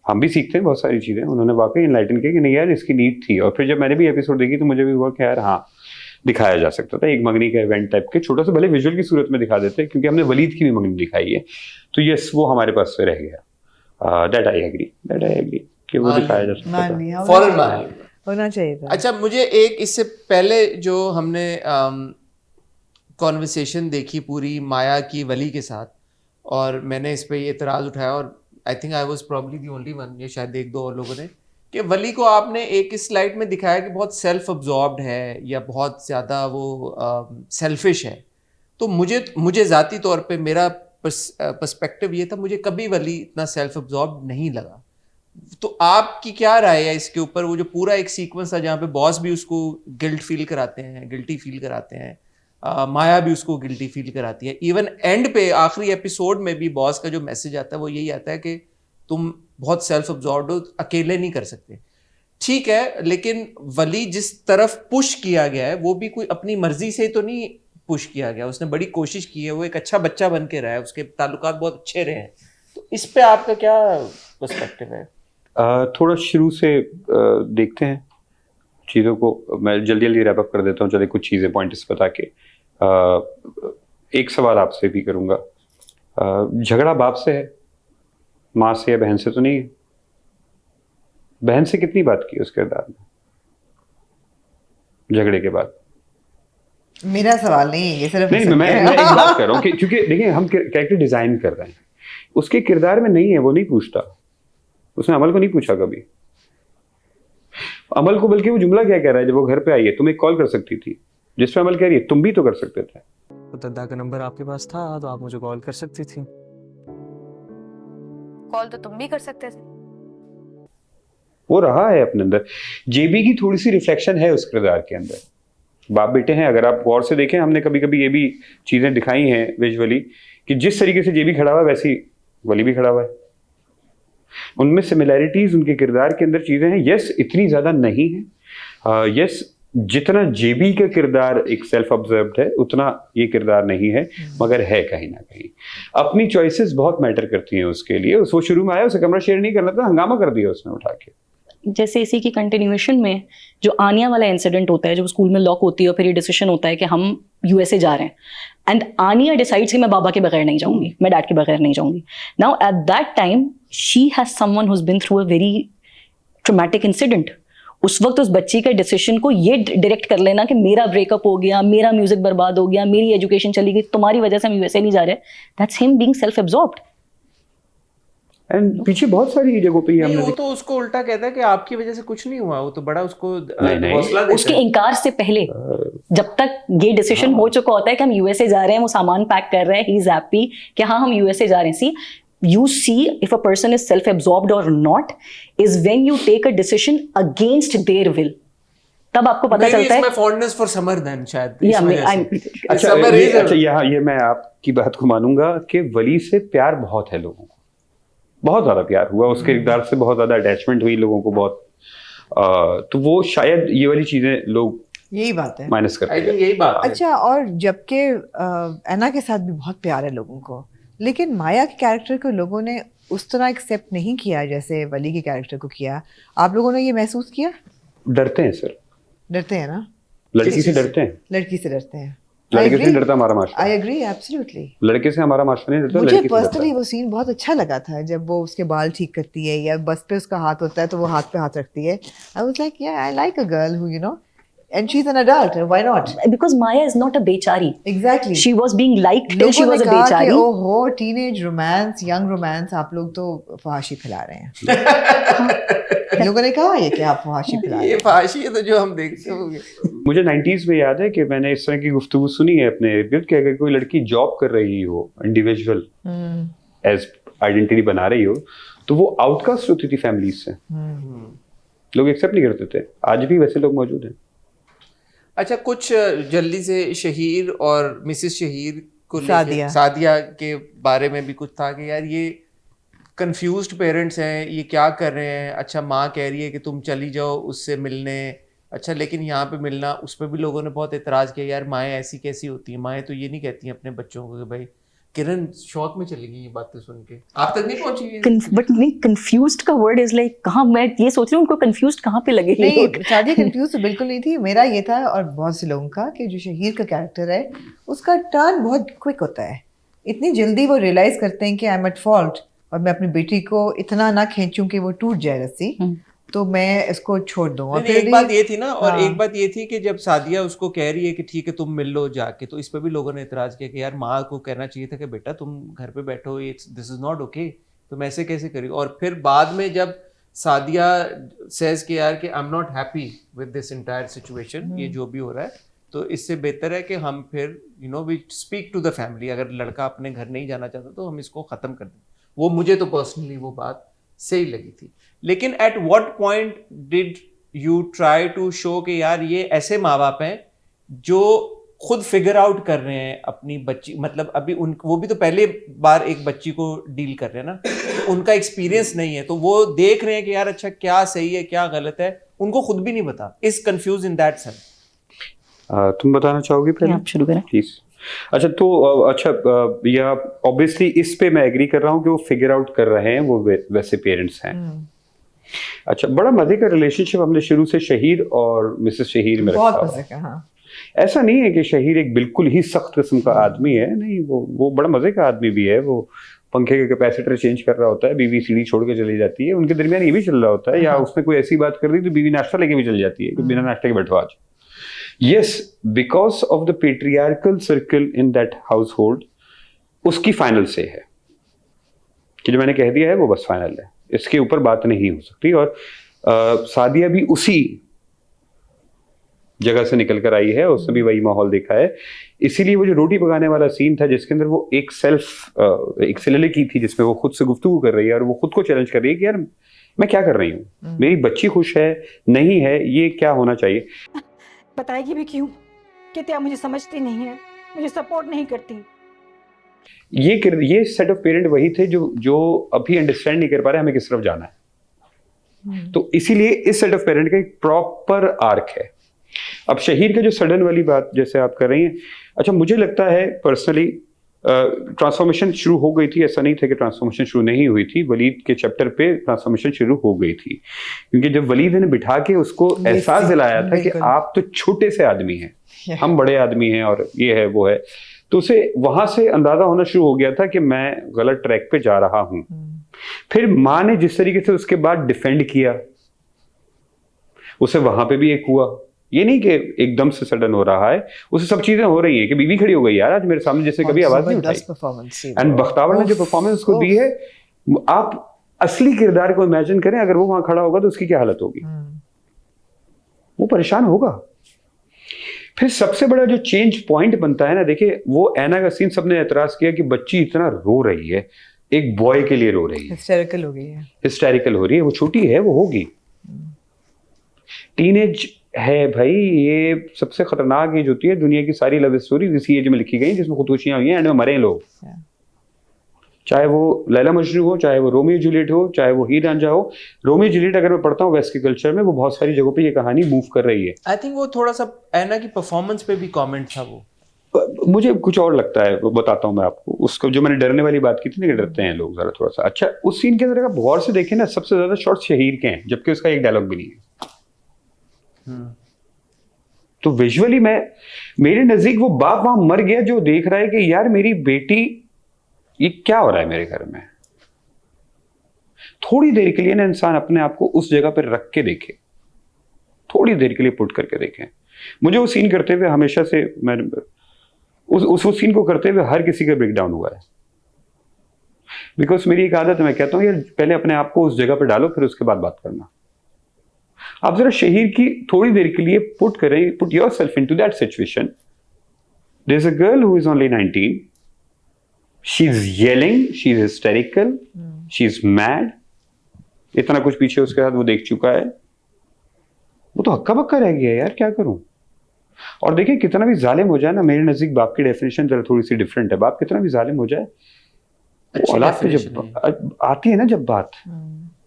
हम भी सीखते हैं बहुत सारी चीज़ें, उन्होंने वाकई एनलाइटन किया कि नहीं यार इसकी नीड थी. और फिर जब मैंने भी एपिसोड देखी तो मुझे भी हुआ कि यार हाँ दिखाया जा सकता था. एक मंगनी का इवेंट टाइप के छोटा सा भले विजुअल की सूरत में दिखा देते, क्योंकि हमने वलीद की भी मंगनी दिखाई है, तो यस वो हमारे पास से रह गया. दैट आई एग्री कि वो दिखाया जा सकता था. फौरन मान होना चाहिए था. अच्छा, मुझे एक इससे पहले जो हमने कॉन्वर्सेशन देखी पूरी माया की वली के साथ, और मैंने इस पे ये एतराज़ उठाया, और आई think I was probably the only one, ये शायद एक दो और लोगों ने, कि वली को आपने एक इस स्लाइड में दिखाया कि बहुत सेल्फ अब्जॉर्ब्ड है या बहुत ज़्यादा वो सेल्फिश है. तो मुझे ज़ाती तौर पे मेरा पर्सपेक्टिव ये था, मुझे कभी वली इतना सेल्फ अब्जॉर्ब्ड नहीं लगा. तो आपकी क्या राय है इसके ऊपर? वो जो पूरा एक सीक्वेंस था जहाँ पे बॉस भी उसको गिल्टी फील कराते हैं, माया भी उसको गिल्टी फील कराती है. इवन एंड पे आखिरी एपिसोड में भी बॉस का जो मैसेज आता है वो यही आता है कि तुम बहुत सेल्फ अब्जॉर्ब्ड हो, अकेले नहीं कर सकते. ठीक है, लेकिन वली जिस तरफ पुश किया गया है वो भी कोई अपनी मर्जी से तो नहीं पुश किया गया, उसने बड़ी कोशिश की है, वो एक अच्छा बच्चा बन के रहा है, उसके ताल्लुकात बहुत अच्छे रहे हैं. तो इस पे आपका क्या पर्सपेक्टिव है? थोड़ा शुरू से देखते हैं चीज़ों को. मैं जल्दी रैप अप कर देता हूँ. चलिए कुछ चीज़ें पॉइंट्स बता के एक सवाल आपसे भी करूँगा. झगड़ा बाप से है, माँ से या बहन से तो नहीं है? बहन से कितनी बात की उस किरदार में झगड़े के बाद? मेरा सवाल नहीं है ये, सिर्फ नहीं मैं एक बात कर रहा हूँ कि क्योंकि देखिए हम कैरेक्टर डिजाइन कर रहे हैं, उसके किरदार में नहीं है, वो नहीं पूछता. उसने अमल को नहीं पूछा कभी. अमल को बल्कि वो जुमला क्या कह रहा है जब वो घर पे आई है, तुम एक कॉल कर सकती थी, जिस पे अमल कह रही है तुम भी तो कर सकते थे. तो दद्दा का नंबर आपके पास था तो आप मुझे कॉल कर सकती थी. कॉल तो तुम भी कर सकते थे. वो रहा है अपने अंदर. जेबी की थोड़ी सी रिफ्लेक्शन है उस किरदार के अंदर. बाप बेटे हैं, अगर आप गौर से देखें हमने कभी कभी ये भी चीजें दिखाई हैं विजुअली कि जिस तरीके से जेबी खड़ा हुआ है वैसी वली भी खड़ा हुआ है. उनमें सिमिलैरिटीज उनके किरदार के अंदर चीजें हैं. यस इतनी ज्यादा नहीं है. यस जितना जेबी का किरदार एक सेल्फ ऑब्जर्व्ड है उतना ये किरदार नहीं है, मगर है कहीं ना कहीं. अपनी चॉइसेस बहुत मैटर करती हैं उसके लिए. वो शुरू में आया, उसे कमरा शेयर नहीं करना था, हंगामा कर दिया उसने उठा के. जैसे इसी की कंटिन्यूएशन में जो आनिया वाला इंसिडेंट होता है, जब स्कूल में लॉक होती है और फिर ये डिसीजन होता है कि हम यूएसए जा रहे हैं, एंड आनिया डिसाइड्स कि मैं बाबा के बगैर नहीं जाऊंगी, मैं डैड के बगैर नहीं जाऊंगी. Now at that time she has someone who has been through a very traumatic incident. उस वक्त उस बच्ची के डिसीजन को ये डायरेक्ट कर लेना कि मेरा ब्रेकअप हो गया, मेरा म्यूजिक बर्बाद हो गया, मेरी एजुकेशन चली गई, तुम्हारी वजह से हम यूएसए नहीं जा रहे, that's him being self absorbed. And पीछे बहुत सारी जगहों पे हमने वो तो उसको उल्टा कहता है कि आपकी वजह से कुछ नहीं हुआ. वो तो बड़ा उसको हौसला देता है. उसके इनकार से पहले जब तक ये डिसीजन हो चुका होता है कि हम यूएसए जा रहे हैं, वो सामान पैक कर रहे हैं, ही इज हैप्पी कि हाँ हम यूएसए जा रहे हैं. सी you see if a person is self-absorbed or not is when you take a decision against their will. तब आपको पता चलता है. Maybe it's my fondness for summer then शायद. अच्छा यहाँ ये मैं आपकी बात को मानूंगा कि वली से प्यार बहुत है लोगों को, बहुत ज्यादा प्यार हुआ उसके किरदार से, बहुत ज्यादा अटैचमेंट हुई लोगों को, बहुत तो वो शायद ये वाली चीजें लोग यही बात है। माइनस करते आई थिंक हैं। यही बात है। अच्छा, और जबकि ऐना के साथ भी बहुत प्यार है लोगों को, लेकिन माया के कैरेक्टर को लोगों ने उस तरह एक्सेप्ट नहीं किया जैसे वली के कैरेक्टर को किया। आप लोगों ने ये महसूस किया? डरते हैं सर, डरते हैं ना, लड़की से डरते हैं, लड़की से डरते हैं। लड़के से नहीं डरता हमारा माशरा, आई एग्री एब्सोल्युटली। लड़के से हमारा माशरा नहीं डरता, मुझे लड़की से डरता पर्सनली है। वो सीन बहुत अच्छा लगा था जब वो उसके बाल ठीक करती है या बस पे उसका हाथ होता है तो वो हाथ पे हाथ रखती है। आई वाज लाइक या I like a girl who you know and she is an adult, why not? Because Maya is not a bechari. Exactly. She was being liked till she लोगों was ने a कहा कि bechari. ओहो teenage romance, young romance, आप लोग तो फहाशी फैला रहे हैं। लोगों ने कहा ये कि आप फहाशी फैला रहे ये हैं। फाशी है तो जो हम देखते होंगे। मुझे 90s में याद है कि मैंने इस तरह की गुफ्तगू सुनी है अपने इर्द गिर्द कि अगर कोई लड़की जॉब कर रही हो, इंडिविजुअल एज आइडेंटिटी बना रही हो, तो वो आउटकास्ट होती थी फैमिलीज से, लोग एक्सेप्ट नहीं करते थे। आज भी वैसे लोग मौजूद हैं। अच्छा, कुछ जल्दी से शहीर और मिसेस शहीर को सादिया। सादिया के बारे में भी कुछ था कि यार ये कंफ्यूज्ड पेरेंट्स हैं, ये क्या कर रहे हैं। अच्छा, माँ कह रही है कि तुम चली जाओ उससे मिलने, अच्छा लेकिन यहाँ पे मिलना, उस पर भी लोगों ने बहुत एतराज़ किया, यार माएँ ऐसी कैसी होती हैं, माएँ तो ये नहीं कहती हैं अपने बच्चों को कि भाई। किरण शौक में चली गई ये बातें सुन के, आप तक नहीं पहुंची? बट नहीं, कंफ्यूज्ड का वर्ड इज लाइक कहाँ, मैं ये सोच रही हूँ उनको कंफ्यूज्ड कहाँ पे लगे ये नहीं, लोग। सादिया कंफ्यूज तो बिल्कुल नहीं थी। मेरा ये था और बहुत से लोगों का कि जो शहीर का कैरेक्टर है उसका टर्न बहुत क्विक होता है। इतनी जल्दी वो रियलाइज करते हैं कि आई एम एट फॉल्ट और मैं अपनी बेटी को इतना ना खींचूं कि वो टूट जाए रस्सी, तो मैं इसको छोड़ दूं। और नहीं, फिर एक बात ये थी ना, और हाँ। एक बात ये थी कि जब सादिया उसको कह रही है कि ठीक है तुम मिल लो जाके, तो इस पे भी लोगों ने एतराज किया कि यार माँ को कहना चाहिए था कि बेटा तुम घर पे बैठो, दिस इज नॉट ओके, तुम ऐसे कैसे करी। और फिर बाद में जब सादिया सेज कि यार कि I am not happy with this entire situation, ये जो भी हो रहा है, तो इससे बेहतर है कि हम फिर you know we speak to the family, अगर लड़का अपने घर नहीं जाना चाहता तो हम इसको ख़त्म कर दें। वो मुझे तो पर्सनली वो बात सही लगी थी। लेकिन at what point did you try to show कि यार ये ऐसे माँ बाप हैं जो खुद फिगर आउट कर रहे हैं अपनी बच्ची, मतलब अभी वो भी तो पहले बार एक बच्ची को डील कर रहे हैं ना, तो उनका एक्सपीरियंस नहीं है, तो वो देख रहे हैं कि यार अच्छा क्या सही है क्या गलत है, उनको खुद भी नहीं पता, is confuse in that sense. तुम बताना चाहोगे पहले? आप शुरू करें प्लीज। अच्छा तो अच्छा या ऑब्वियसली इस पे मैं एग्री कर रहा हूँ कि वो फिगर आउट कर रहे हैं, वो वैसे पेरेंट्स हैं। अच्छा, बड़ा मजे का रिलेशनशिप हमने शुरू से शहीर और मिसेस शहीर में रखा बहुत हुआ मजे है। का। हाँ, ऐसा नहीं है कि शहीर एक बिल्कुल ही सख्त किस्म का आदमी है, नहीं, वो बड़ा मजे का आदमी भी है। वो पंखे के कैपेसिटर चेंज कर रहा होता है, बीवी सीढ़ी छोड़ के चली जाती है, उनके दरमियान ये भी चल रहा होता है, या उसने कोई ऐसी बात कर दी तो बीवी नाश्ता लेके भी चली जाती है कि बिना नाश्ते के बैठो आज। Yes, because of the patriarchal circle in that household, उसकी फाइनल से है कि जो मैंने कह दिया है वो बस फाइनल है, इसके ऊपर बात नहीं हो सकती। और सादिया भी उसी जगह से निकल कर आई है, उसने भी वही माहौल देखा है। इसीलिए वो जो रोटी पकाने वाला सीन था जिसके अंदर वो एक एक सेलिब्रिटी की थी जिसमें वो खुद से गुफ्तगू कर रही है और वो खुद को चैलेंज कर रही है कि यार मैं क्या कर रही हूँ, मेरी बच्ची खुश है नहीं है, ये क्या होना चाहिए। बताएगी भी क्यों कि क्या मुझे समझती नहीं है, मुझे सपोर्ट नहीं करती। ये सेट ऑफ पेरेंट वही थे जो अभी अंडरस्टैंड नहीं कर पा रहे हमें किस तरफ जाना है। तो इसीलिए इस सेट ऑफ पेरेंट का एक प्रॉपर आर्क है। अब शहीर का जो सडन वाली बात जैसे आप कर रही हैं, अच्छा मुझे लगता है पर्सनली ट्रांसफॉर्मेशन शुरू हो गई थी, ऐसा नहीं था कि ट्रांसफॉर्मेशन शुरू नहीं हुई थी। वलीद के चैप्टर पे ट्रांसफॉर्मेशन शुरू हो गई थी, क्योंकि जब वलीद ने बिठा के उसको एहसास दिलाया था कि आप तो छोटे से आदमी हैं, हम बड़े आदमी हैं और ये है वो है, तो उसे वहां से अंदाजा होना शुरू हो गया था कि मैं गलत ट्रैक पे जा रहा हूं। फिर माँ ने जिस तरीके से उसके बाद डिफेंड किया, उसे वहां पे भी एक हुआ। ये नहीं कि एकदम से सडन हो रहा है, उसे सब चीजें हो रही हैं कि बीवी खड़ी हो गई यार आज मेरे सामने, जैसे कभी आवाज नहीं उठाई। एंड बख्तावर ने जो परफॉर्मेंस उसको दी है, आप असली किरदार को इमेजिन करें, अगर वो वहां खड़ा होगा तो उसकी क्या हालत होगी, वो परेशान होगा। फिर सबसे बड़ा जो चेंज पॉइंट बनता है ना, देखिए वो ऐना का सीन सबने एतराज किया कि बच्ची इतना रो रही है, एक बॉय के लिए रो रही है, हिस्टेरिकल हो गई है, हिस्टेरिकल हो रही है, वो छोटी है, वो होगी, टीनेज है भाई। ये सबसे खतरनाक एज होती है, दुनिया की सारी लव स्टोरीज इसी एज में लिखी गई जिसमें खुदकुशियां हुई हैं, एंड में मरे लोग। चाहे वो लैला मजनू हो, चाहे वो रोमियो जूलियट हो, चाहे वो हीर रांझा हो। रोमियो जूलियट अगर मैं पढ़ता हूँ वेस्ट के कल्चर में, वो बहुत सारी जगहों पे ये कहानी मूव कर रही है। आई थिंक वो थोड़ा सा ऐना की परफॉर्मेंस पे भी कमेंट था वो। मुझे कुछ और लगता है, वो बताता हूँ मैं आपको। उसको जो मैंने डरने वाली बात की थी ना कि डरते हैं लोग जरा थोड़ा सा, अच्छा उस सीन के अंदर आप गौर से देखें ना, सबसे ज्यादा शॉट शहीर के हैं, जबकि उसका एक डायलॉग भी नहीं है। तो विजुअली मेरे नजदीक वो बाप वहां मर गया जो देख रहा है कि यार मेरी बेटी, ये क्या हो रहा है मेरे घर में। थोड़ी देर के लिए ना इंसान अपने आप को उस जगह पर रख के देखे, थोड़ी देर के लिए पुट करके देखें। मुझे वो सीन करते हुए हमेशा से, मैं उस सीन को करते हुए हर किसी का ब्रेकडाउन हुआ है। बिकॉज मेरी एक आदत है, मैं कहता हूं यार पहले अपने आप को उस जगह पर डालो, फिर उसके बाद बात करना। आप जरा शहीर की थोड़ी देर के लिए पुट करें, put yourself into that situation. There is a girl who is only 19, she is yelling, she is hysterical, she is mad, इतना कुछ पीछे उसके साथ वो देख चुका है, वो तो हक्का बक्का रह गया यार, क्या करूं। और देखिए कितना भी जालिम हो जाए ना, मेरे नजदीक बाप की डेफिनेशन जरा थोड़ी सी डिफरेंट है। बाप कितना भी जालिम हो जाए, औलाद पे जब आती है ना जब बात,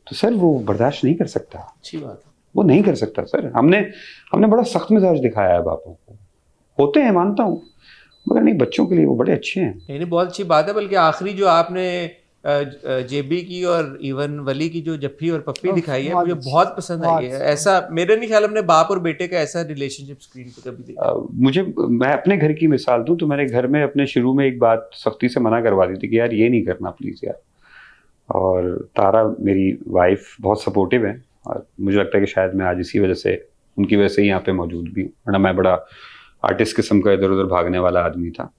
तो सर वो बर्दाश्त नहीं कर सकता। अच्छी बात है, वो नहीं कर सकता सर। हमने बड़ा सख्त मिजाज दिखाया है बापों को, होते हैं मानता हूँ, मगर नहीं, बच्चों के लिए वो बड़े अच्छे हैं। नहीं बहुत अच्छी बात है। बल्कि आखिरी जो आपने जेबी की और इवन वली की जो जफ्फी और पप्पी दिखाई है, मुझे बहुत पसंद आई है। ऐसा मेरे नहीं ख्याल हमने बाप और बेटे का ऐसा रिलेशनशिप स्क्रीन पे कभी देखा। मैं अपने घर की मिसाल दूं तो मैंने घर में अपने शुरू में एक बात सख्ती से मना करवा दी थी कि यार ये नहीं करना प्लीज यार। और तारा मेरी वाइफ बहुत सपोर्टिव है, और मुझे लगता है कि शायद मैं आज इसी वजह से, उनकी वजह से यहाँ पे मौजूद भी हूँ, वरना मैं बड़ा आर्टिस्ट किस्म का इधर उधर भागने वाला आदमी था।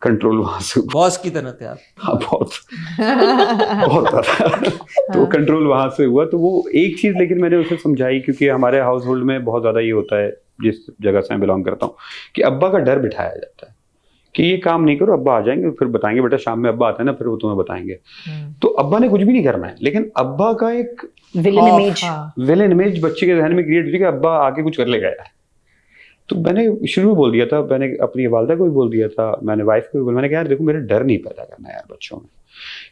कंट्रोल वहां से, बॉस की तरह थे आप। हाँ बहुत बहुत तो कंट्रोल वहां से हुआ। तो वो एक चीज लेकिन मैंने उसे समझाई, क्योंकि हमारे हाउस होल्ड में बहुत ज्यादा ये होता है, जिस जगह से मैं बिलोंग करता हूँ, कि अब्बा का डर बिठाया जाता है कि ये काम नहीं करो, अब्बा आ जाएंगे फिर बताएंगे, बेटा शाम में अब्बा आते हैं ना, फिर वो तुम्हें बताएंगे। तो अब्बा ने कुछ भी नहीं करना है, लेकिन अब्बा का एक विलेन इमेज बच्चे के जहन में क्रिएट हुई कि अब्बा आके कुछ कर लेगा यार। तो मैंने शुरू में बोल दिया था, मैंने अपनी वालदा को भी बोल दिया था, मैंने वाइफ को भी बोला, मैंने कहा यार देखो मेरे डर नहीं पैदा करना यार बच्चों में,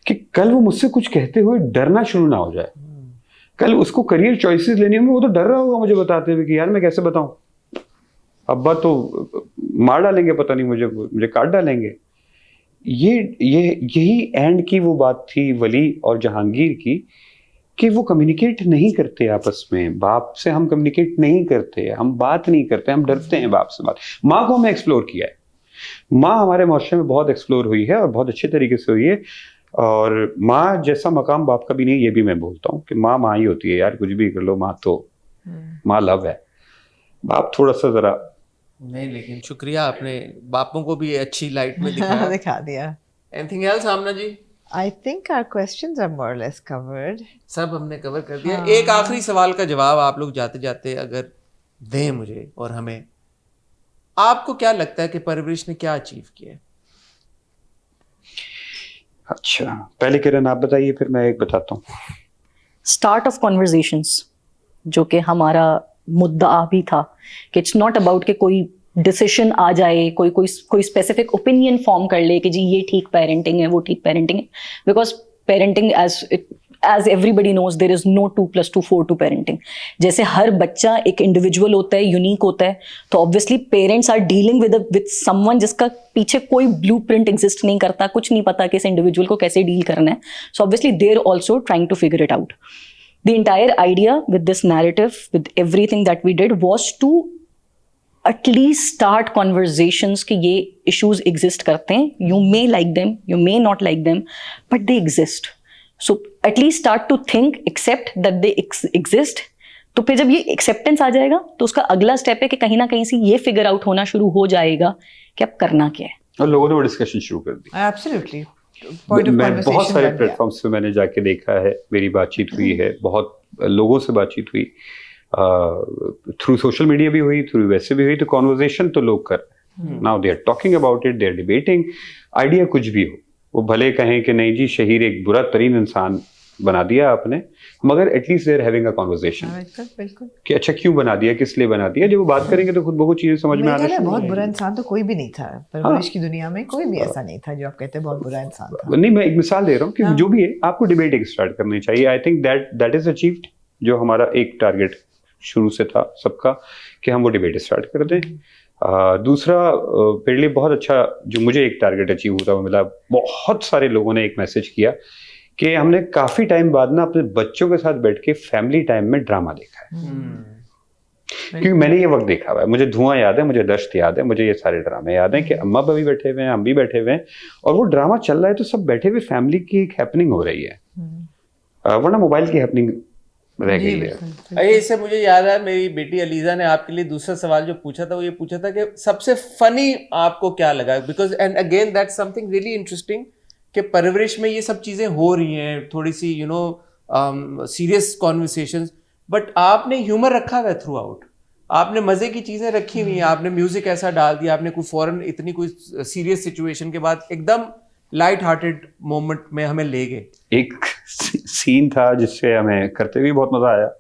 कि कल वो मुझसे कुछ कहते हुए डरना शुरू ना हो जाए। कल उसको करियर चॉइसेस लेने में वो तो डर रहा होगा मुझे बताते हुए कि यार मैं कैसे बताऊं, अब्बा तो मार डालेंगे, पता नहीं मुझे काट डालेंगे। यही एंड की वो बात थी वली और जहांगीर की, कि वो कम्युनिकेट नहीं करते आपस में। बाप से हम कम्युनिकेट नहीं करते, हम बात नहीं करते, हम डरते हैं बाप से बात। माँ को हमने एक्सप्लोर किया है, माँ हमारे माशरे में बहुत एक्सप्लोर हुई है और बहुत अच्छे तरीके से हुई है। और माँ जैसा मकाम बाप का भी नहीं, ये भी मैं बोलता हूँ कि माँ ही होती है यार, कुछ भी कर लो, माँ तो माँ लव है, बाप थोड़ा सा जरा नहीं। लेकिन शुक्रिया, आपने बापों को भी अच्छी लाइट में दिखा दिया। Anything else Amna ji? I think our questions are more or less covered. सब हमने कवर कर दिया। एक आखिरी सवाल का जवाब आप लोग जाते जाते अगर दें मुझे और हमें, आपको क्या लगता है कि परवरिश ने क्या अचीव किया है? अच्छा, पहले किरण आप बताइए, फिर मैं एक बताता हूँ। स्टार्ट ऑफ कॉन्वर्जेशंस, जो कि हमारा मुद्दा भी था, कि इट्स नॉट अबाउट कि कोई डिसीजन आ जाए, कोई स्पेसिफिक ओपिनियन फॉर्म कर ले कि जी ये ठीक पेरेंटिंग है, वो ठीक पेरेंटिंग है। Because parenting as everybody knows, there is no 2+2 4 to parenting. जैसे हर बच्चा एक इंडिविजुअल होता है, यूनिक होता है, तो obviously parents are dealing with someone जिसका पीछे कोई ब्लूप्रिंट एग्जिस्ट नहीं करता, कुछ नहीं पता कि इस इंडिविजुअल को कैसे डील करना है। So obviously they are also trying to figure it out. The entire idea with this narrative, with everything that we did, was to at least start conversations कि ये issues exist करते हैं. You may like them, you may not like them, but they exist. So at least start to think, accept that they exist. तो फिर जब ये acceptance आ जाएगा, तो उसका अगला step है कि कहीं ना कहीं से ये figure out होना शुरू हो जाएगा कि अब करना क्या है. और लोगों ने वो डिस्कशन शुरू कर दी। Absolutely. मैं बहुत सारे प्लेटफॉर्म्स पे मैंने जाके देखा है, मेरी बातचीत हुई है, बहुत लोगों से बातचीत हुई, थ्रू सोशल मीडिया भी हुई, थ्रू वैसे भी हुई, तो कॉन्वर्जेशन तो लोग कर रहे हैं। Now they are talking about it, they are debating. Idea कुछ भी हो, वो भले कहें कि नहीं जी शहीर एक बुरा तरीन इंसान बना दिया आपने, मगर at least they're having a conversation बिल्कुल कि अच्छा क्यों बना दिया, किस लिए बना दिया। जब वो बात करेंगे तो खुद ब खुद चीजें समझ में आना शुरू बहुत हो बुरा जाएंगी। इंसान तो कोई भी नहीं था परवरिश की दुनिया में, कोई भी ऐसा नहीं था जो आप कहते हैं बहुत बुरा इंसान था। नहीं, मैं एक मिसाल दे रहा हूँ कि जो भी है आपको डिबेट एक स्टार्ट करनी चाहिए। I think that is achieved, जो हमारा एक टारगेट शुरू से था सबका कि हम वो डिबेट स्टार्ट कर दें। दूसरा मेरे लिए बहुत अच्छा जो मुझे एक टारगेट अचीव होता हुआ मिला, बहुत सारे लोगों ने एक मैसेज किया कि हमने काफी टाइम बाद ना अपने बच्चों के साथ बैठ के फैमिली टाइम में ड्रामा देखा है। क्योंकि मैंने ये वक्त देखा हुआ है, मुझे धुआं याद है, मुझे दश्त याद है, मुझे ये सारे ड्रामे याद हैं कि अम्मा भी बैठे हुए हैं, हम भी बैठे हुए हैं, और वो ड्रामा चल रहा है तो सब बैठे हुए फैमिली की एक हैपनिंग हो रही है, वरना मोबाइल की हैपनिंग रह गई है। अरे इससे मुझे याद है, मेरी बेटी अलीजा ने आपके लिए दूसरा सवाल जो पूछा था, वो ये पूछा था कि सबसे फनी आपको क्या लगा, because and again that's something really interesting कि परवरिश में ये सब चीजें हो रही हैं, थोड़ी सी you know serious conversations, but आपने ह्यूमर रखा हुआ है थ्रू आउट, आपने मजे की चीजें रखी हुई हैं, आपने म्यूजिक ऐसा डाल दिया, आपने कोई फौरन इतनी कोई सीरियस सिचुएशन के बाद एकदम लाइट हार्टेड मोमेंट में हमें ले गए। एक सीन था जिससे हमें करते हुए बहुत मजा आया,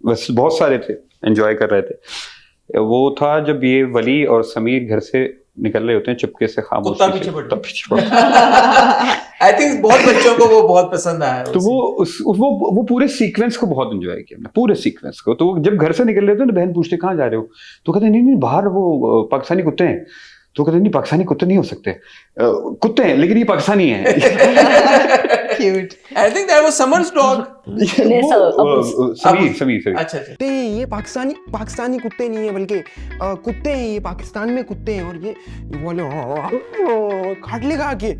बस बहुत सारे थे, एंजॉय कर रहे थे। वो था जब ये वली और समीर घर से निकल रहे होते हैं चुपके से, खामोशी कुत्ता से, पीछे पड़ कुत्ता पीछे पड़ आई थिंक बहुत बच्चों को वो बहुत पसंद आया। तो वो पूरे सीक्वेंस को बहुत एंजॉय किया हमने, पूरे सीक्वेंस को। तो जब घर से निकल रहे थे ना, बहन पूछते कहाँ जा रहे हो, तो कहते नहीं बाहर वो पाकिस्तानी कुत्ते हैं। तो कहते नहीं पाकिस्तानी कुत्ते नहीं हो सकते, कुत्ते हैं लेकिन ये पाकिस्तानी हैं। Cute. I think that was summers dog. Sameer. अच्छा ये पाकिस्तानी कुत्ते नहीं है, बल्कि कुत्ते हैं, ये पाकिस्तान में कुत्ते हैं, और ये वाले काट लेगा आके।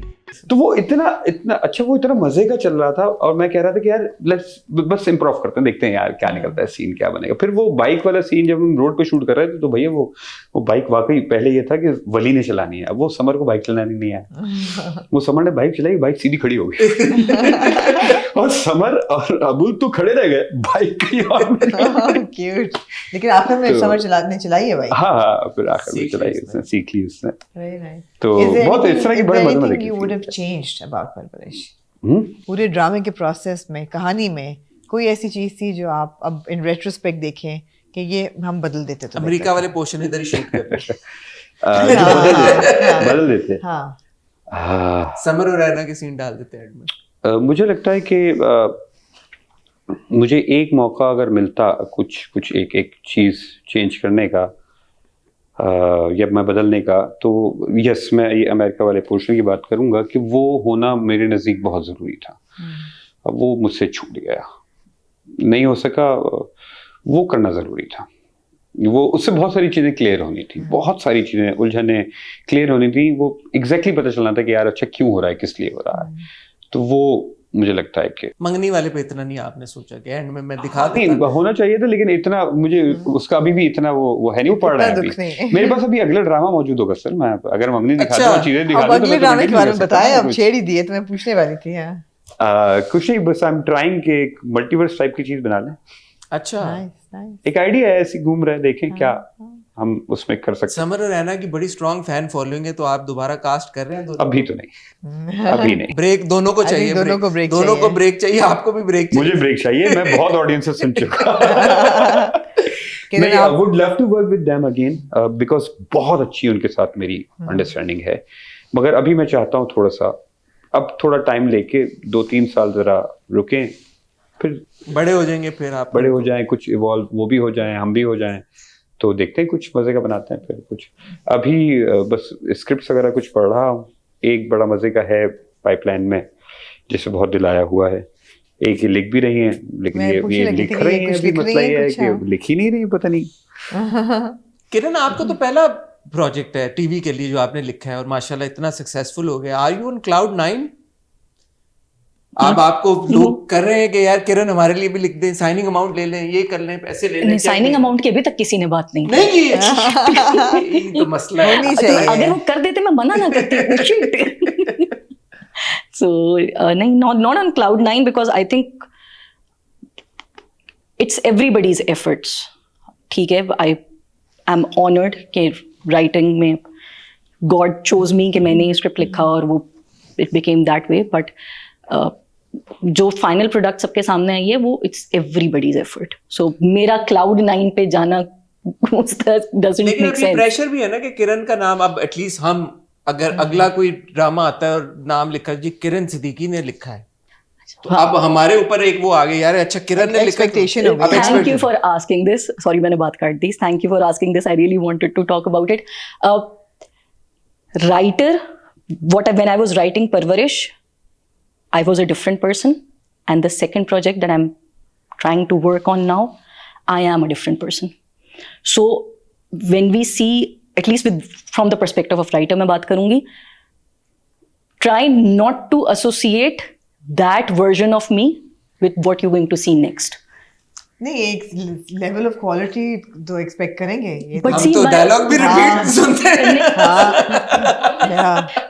तो वो इतना अच्छा, वो इतना मजे का चल रहा था, और मैं कह रहा था कि यार लेट्स बस इम्प्रोव करते हैं, देखते हैं यार क्या निकलता है, सीन क्या बनेगा। फिर वो बाइक वाला सीन जब हम रोड पे शूट कर रहे थे, तो भैया वो बाइक वाकई पहले ये था कि वली ने चलानी है, अब वो समर को बाइक चलानी नहीं है, वो समर ने बाइक चलाई, बाइक सीधी खड़ी हो गई और समर और अबुल तो खड़े रह गए, बाइक क्यूट। लेकिन आखिर में समर चलाई है भाई। हाँ, फिर आखिर में चलाई, उसने सीख ली उसने। Very nice. तो बहुत इस तरह की बड़े मजे you would have changed about परवरिश? पूरे ड्रामे के प्रोसेस में, कहानी में कोई ऐसी चीज थी जो आप अब इन रेट्रोस्पेक्ट देखें कि ये हम बदल देते? तो अमेरिका वाले पोर्शन इधर ही शूट कर बदल देते। हाँ, समर और रैना के सीन डाल देते हैं एंड में। मुझे लगता है कि मुझे एक मौका अगर मिलता कुछ एक चीज चेंज करने का या मैं बदलने का, तो यस, मैं ये अमेरिका वाले पोर्शन की बात करूंगा कि वो होना मेरे नज़दीक बहुत ज़रूरी था। अब वो मुझसे छूट गया, नहीं हो सका, वो करना ज़रूरी था। वो उससे बहुत सारी चीज़ें क्लियर होनी थी, बहुत सारी चीज़ें उलझने क्लियर होनी थी। वो एग्जैक्टली पता चलना था कि यार अच्छा क्यों हो रहा है, किस लिए हो रहा है। तो वो मुझे लगता है कि मंगनी वाले पे इतना नहीं आपने सोचा कि एंड में मैं दिखा नहीं होना चाहिए था, लेकिन इतना मुझे उसका अभी भी इतना वो है नहीं, वो पड़ रहा है अभी। मेरे पास अभी अगला ड्रामा मौजूद होगा सर, मैं अगर मंगनी दिखा दूं, चीजें दिखा दूं, अगले ड्रामे के बारे में बताएं, अब छेड़ ही दिए तो मैं पूछने वाली थी। कुछ नहीं, बस आई एम ट्राइंग के एक मल्टीवर्स टाइप की चीज बना लें। अच्छा, एक आइडिया है, ऐसी घूम रहा है, देखें क्या हम उसमें कर सकते। समर और रैना की बड़ी स्ट्रॉन्ग फैन फॉलोइंग है, तो आप दोबारा कास्ट कर रहे हैं? अभी तो नहीं, अभी नहीं। ब्रेक दोनों को चाहिए, दोनों को ब्रेक चाहिए, आपको भी ब्रेक चाहिए। मुझे ब्रेक चाहिए, मैं बहुत ऑडियंस से सुन चुका। I would love to work with them again because बहुत अच्छी उनके साथ मेरी अंडरस्टैंडिंग है, मगर अभी मैं चाहता हूँ थोड़ा टाइम लेके 2-3 साल जरा रुकें, फिर बड़े हो जाएंगे, फिर आप बड़े हो जाएं, कुछ इवॉल्व वो भी हो जाएं, हम भी हो जाएं, तो देखते हैं कुछ मजे का बनाते हैं। फिर कुछ अभी बस स्क्रिप्ट्स वगैरह कुछ पढ़ रहा हूँ, एक बड़ा मजे का है पाइपलाइन में जिससे बहुत दिल आया हुआ है, एक ये लिख भी रही हैं, लेकिन ये लिख रही हैं, अभी मसला ये है कि लिख ही नहीं रही, पता नहीं। किरण, आपको तो पहला प्रोजेक्ट है टीवी के लिए जो आपने लिखा है, और माशाल्लाह इतना सक्सेसफुल हो गया। Are you on cloud 9? अब आपको लोग कर रहे हैं कि यार किरण हमारे लिए भी लिख दें, साइनिंग अमाउंट ले लें, ये कर लें, पैसे ले लें? साइनिंग अमाउंट की अभी तक किसी ने बात नहीं की। तो मसला है, अगर वो कर देते मैं मना ना करती। So नहीं, not on cloud 9 because I think it's everybody's efforts. ठीक है, I am honored कि writing में God chose me कि मैंने स्क्रिप्ट लिखा और वो it became that way. But जो फाइनल प्रोडक्ट सबके सामने आई है वो इट्स एवरीबडीज एफर्ट. सो मेरा क्लाउड 9 पे जाना doesn't लेकिन make अभी sense. प्रेशर भी है ना कि किरण का नाम अब एटलीस्ट हम अगर अगला कोई ड्रामा आता है और नाम लिखा है जी किरण सिद्दीकी ने लिखा है तो अब हमारे ऊपर एक वो आ गई यार अच्छा किरण ने लिखा Expectation हो गई. Thank you for asking this. Sorry, मैंने बात काट दी. Thank you for asking this. I really wanted to talk about it. Writer, when I was writing Parvarish, I was a different person. And the second project that I'm trying to work on now, I am a different person. So when we see, at least from the perspective of writer, मैं बात करूँगी, try not to associate that version of me with what you're going to see next. नहीं एक level of quality तो expect करेंगे ये But हम see, तो but- डायलॉग भी रिपीट सुनते हैं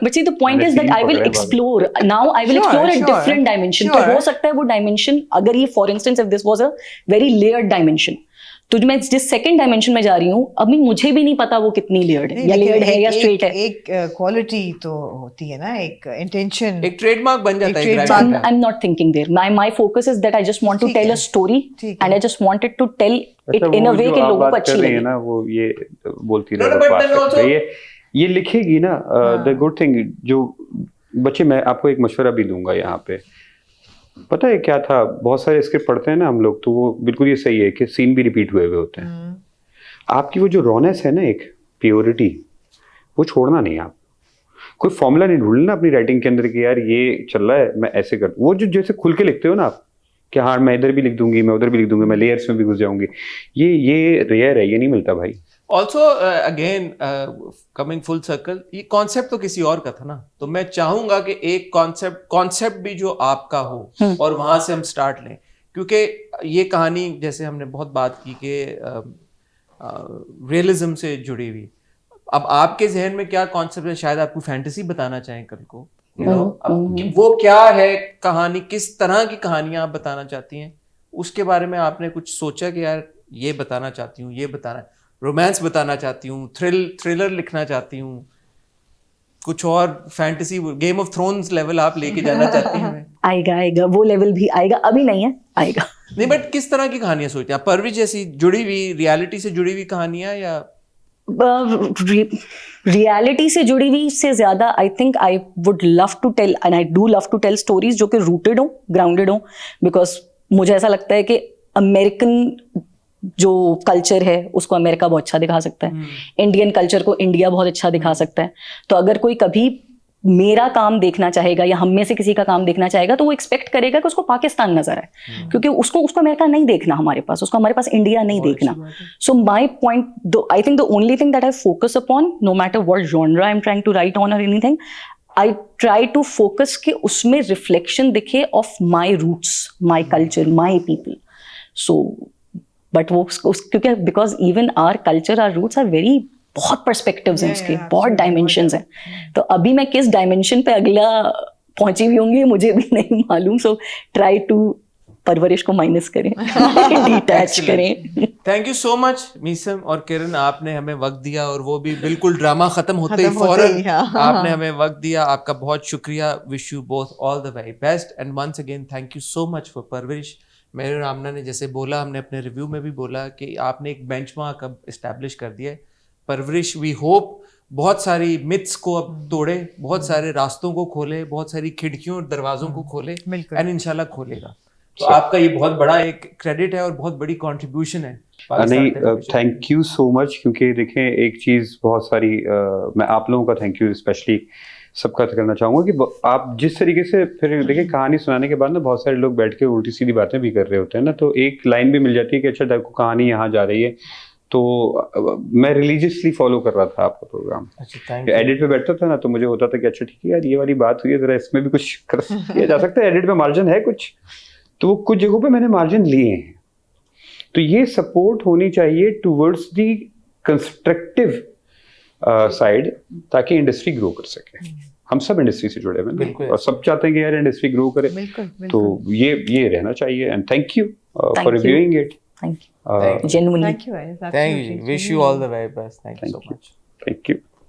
But see, the point is that I will explore. Now I will Sure, explore a sure, different dimension. तो sure. हो सकता है वो dimension, अगर ये for instance if this was a very layered dimension, तो जो मैं जिस सेकंड डायमेंशन में जा रही हूँ अभी मुझे भी नहीं पता वो कितनी लेयर्ड है या लेयर्ड है या स्ट्रेट है. एक क्वालिटी तो होती है ना एक इंटेंशन एक ट्रेडमार्क बन जाता है एक trademark. writer का। I'm not thinking there. My focus is that I just want to ठीक tell है, a story ठीक and है. I just wanted to tell it अच्छा, in a वो way जो कि आप लोगों को बात अच्छी कर रही है लगे. ना वो ये बोलती No, रहे no, but बकवास then करती also- रहे, ये लिखेगी ना. द गुड थिंग जो बच्चे, मैं आपको एक मशवरा भी दूंगा यहाँ पे. पता है क्या था, बहुत सारे स्क्रिप्ट पढ़ते हैं ना हम लोग तो वो बिल्कुल ये सही है कि सीन भी रिपीट हुए होते हैं. आपकी वो जो रॉनेस है ना, एक प्योरिटी, वो छोड़ना नहीं. आप कोई फॉर्मूला नहीं ढूंढना अपनी राइटिंग के अंदर कि यार ये चल रहा है मैं ऐसे कर, वो जो जैसे खुल के लिखते हो ना आप कि हाँ मैं इधर भी लिख दूंगी, मैं उधर भी लिख दूंगी, मैं लेयर्स में भी घुस जाऊंगी, ये रेयर है, ये नहीं मिलता भाई. Also again coming full circle, ये कॉन्सेप्ट तो किसी और का था ना, तो मैं चाहूंगा कि एक कॉन्सेप्ट भी जो आपका हो और वहां से हम स्टार्ट लें, क्योंकि ये कहानी जैसे हमने बहुत बात की कि रियलिज्म से जुड़ी हुई. अब आपके जहन में क्या कॉन्सेप्ट है, शायद आपको फैंटेसी बताना चाहें कल को, अब वो क्या है कहानी, किस तरह की कहानियां आप बताना चाहती हैं, उसके बारे में आपने कुछ सोचा कि यार ये बताना चाहती हूँ, ये बताना, रोमांस बताना चाहती हूँ, थ्रिलर लिखना चाहती हूँ, कुछ और fantasy game of thrones level आप लेके जाना चाहती हैं? आएगा वो लेवल भी आएगा, अभी नहीं है, आएगा. नहीं, बट किस तरह की कहानियां सोचते हैं? परविश जैसी जुड़ी हुई, रियलिटी से जुड़ी हुई कहानियां या रियलिटी से जुड़ी हुई से ज्यादा I think I would love to tell and I do love to tell stories जो कि रूटेड हो, ग्राउंडेड हो, बिकॉज मुझे ऐसा लगता है कि अमेरिकन जो कल्चर है उसको अमेरिका बहुत अच्छा दिखा सकता है, इंडियन कल्चर को इंडिया बहुत अच्छा दिखा सकता है. तो अगर कोई कभी मेरा काम देखना चाहेगा या हम में से किसी का काम देखना चाहेगा तो वो एक्सपेक्ट करेगा कि उसको पाकिस्तान नजर आए, क्योंकि उसको अमेरिका नहीं देखना हमारे पास, उसको हमारे पास इंडिया नहीं देखना. So my point, I think the only thing that I focus upon, no matter what genre I am trying to write on or anything, I try to focus कि उसमें रिफ्लेक्शन दिखे of my roots, my culture, my people. So but वो क्योंकि because even our culture, our roots are very, बहुत perspectives हैं उसके, बहुत dimensions हैं. तो अभी मैं किस डायमेंशन पे अगला पहुंची भी होंगी मुझे भी नहीं मालूम. सो ट्राई टू परवरिश को माइनस करें, डिटैच करें. Thank you so much Meesam और किरण, आपने हमें वक्त दिया और वो भी बिल्कुल ड्रामा खत्म होते ही फौरन आपने हमें वक्त दिया. आपका बहुत शुक्रिया. Wish you both all the very best and once again thank you so much for Parvarish. मेरे और आमना ने जैसे बोला, हमने अपने रिव्यू में भी बोला कि आपने एक बेंचमार्क अब इस्टेब्लिश कर दिया है. परवरिश वी होप बहुत सारी मिथ्स को अब तोड़े, बहुत सारे रास्तों को खोले, बहुत सारी खिड़कियों और दरवाजों को खोले एंड इंशाल्लाह खोलेगा. तो आपका ये बहुत बड़ा एक क्रेडिट है और बहुत बड़ी कंट्रीब्यूशन है. नहीं, थैंक यू सो मच, क्योंकि देखें एक चीज़ बहुत सारी मैं आप लोगों का थैंक यू स्पेशली सबका करना चाहूँगा कि आप जिस तरीके से, फिर देखिए कहानी सुनाने के बाद ना बहुत सारे लोग बैठ के उल्टी सीधी बातें भी कर रहे होते हैं ना, तो एक लाइन भी मिल जाती है कि अच्छा देखो कहानी यहाँ जा रही है. तो मैं रिलीजियसली फॉलो कर रहा था आपका प्रोग्राम. एडिट पे बैठता था ना तो मुझे होता था कि अच्छा ठीक है यार ये वाली बात हुई है, जरा इसमें भी कुछ कर किया जा सकता है, एडिट में मार्जिन है कुछ, तो वो कुछ जगहों पे मैंने मार्जिन लिए हैं. तो ये सपोर्ट होनी चाहिए टुवर्ड्स दी कंस्ट्रक्टिव साइड, ताकि इंडस्ट्री ग्रो कर सके. हम सब इंडस्ट्री से जुड़े हुए हैं और सब चाहते हैं कि यार इंडस्ट्री ग्रो करे. तो ये रहना चाहिए. And thank you for reviewing it. Thank you. Genuinely. Thank you. Thank you. Wish you all the very best. Thank you so much. Thank you.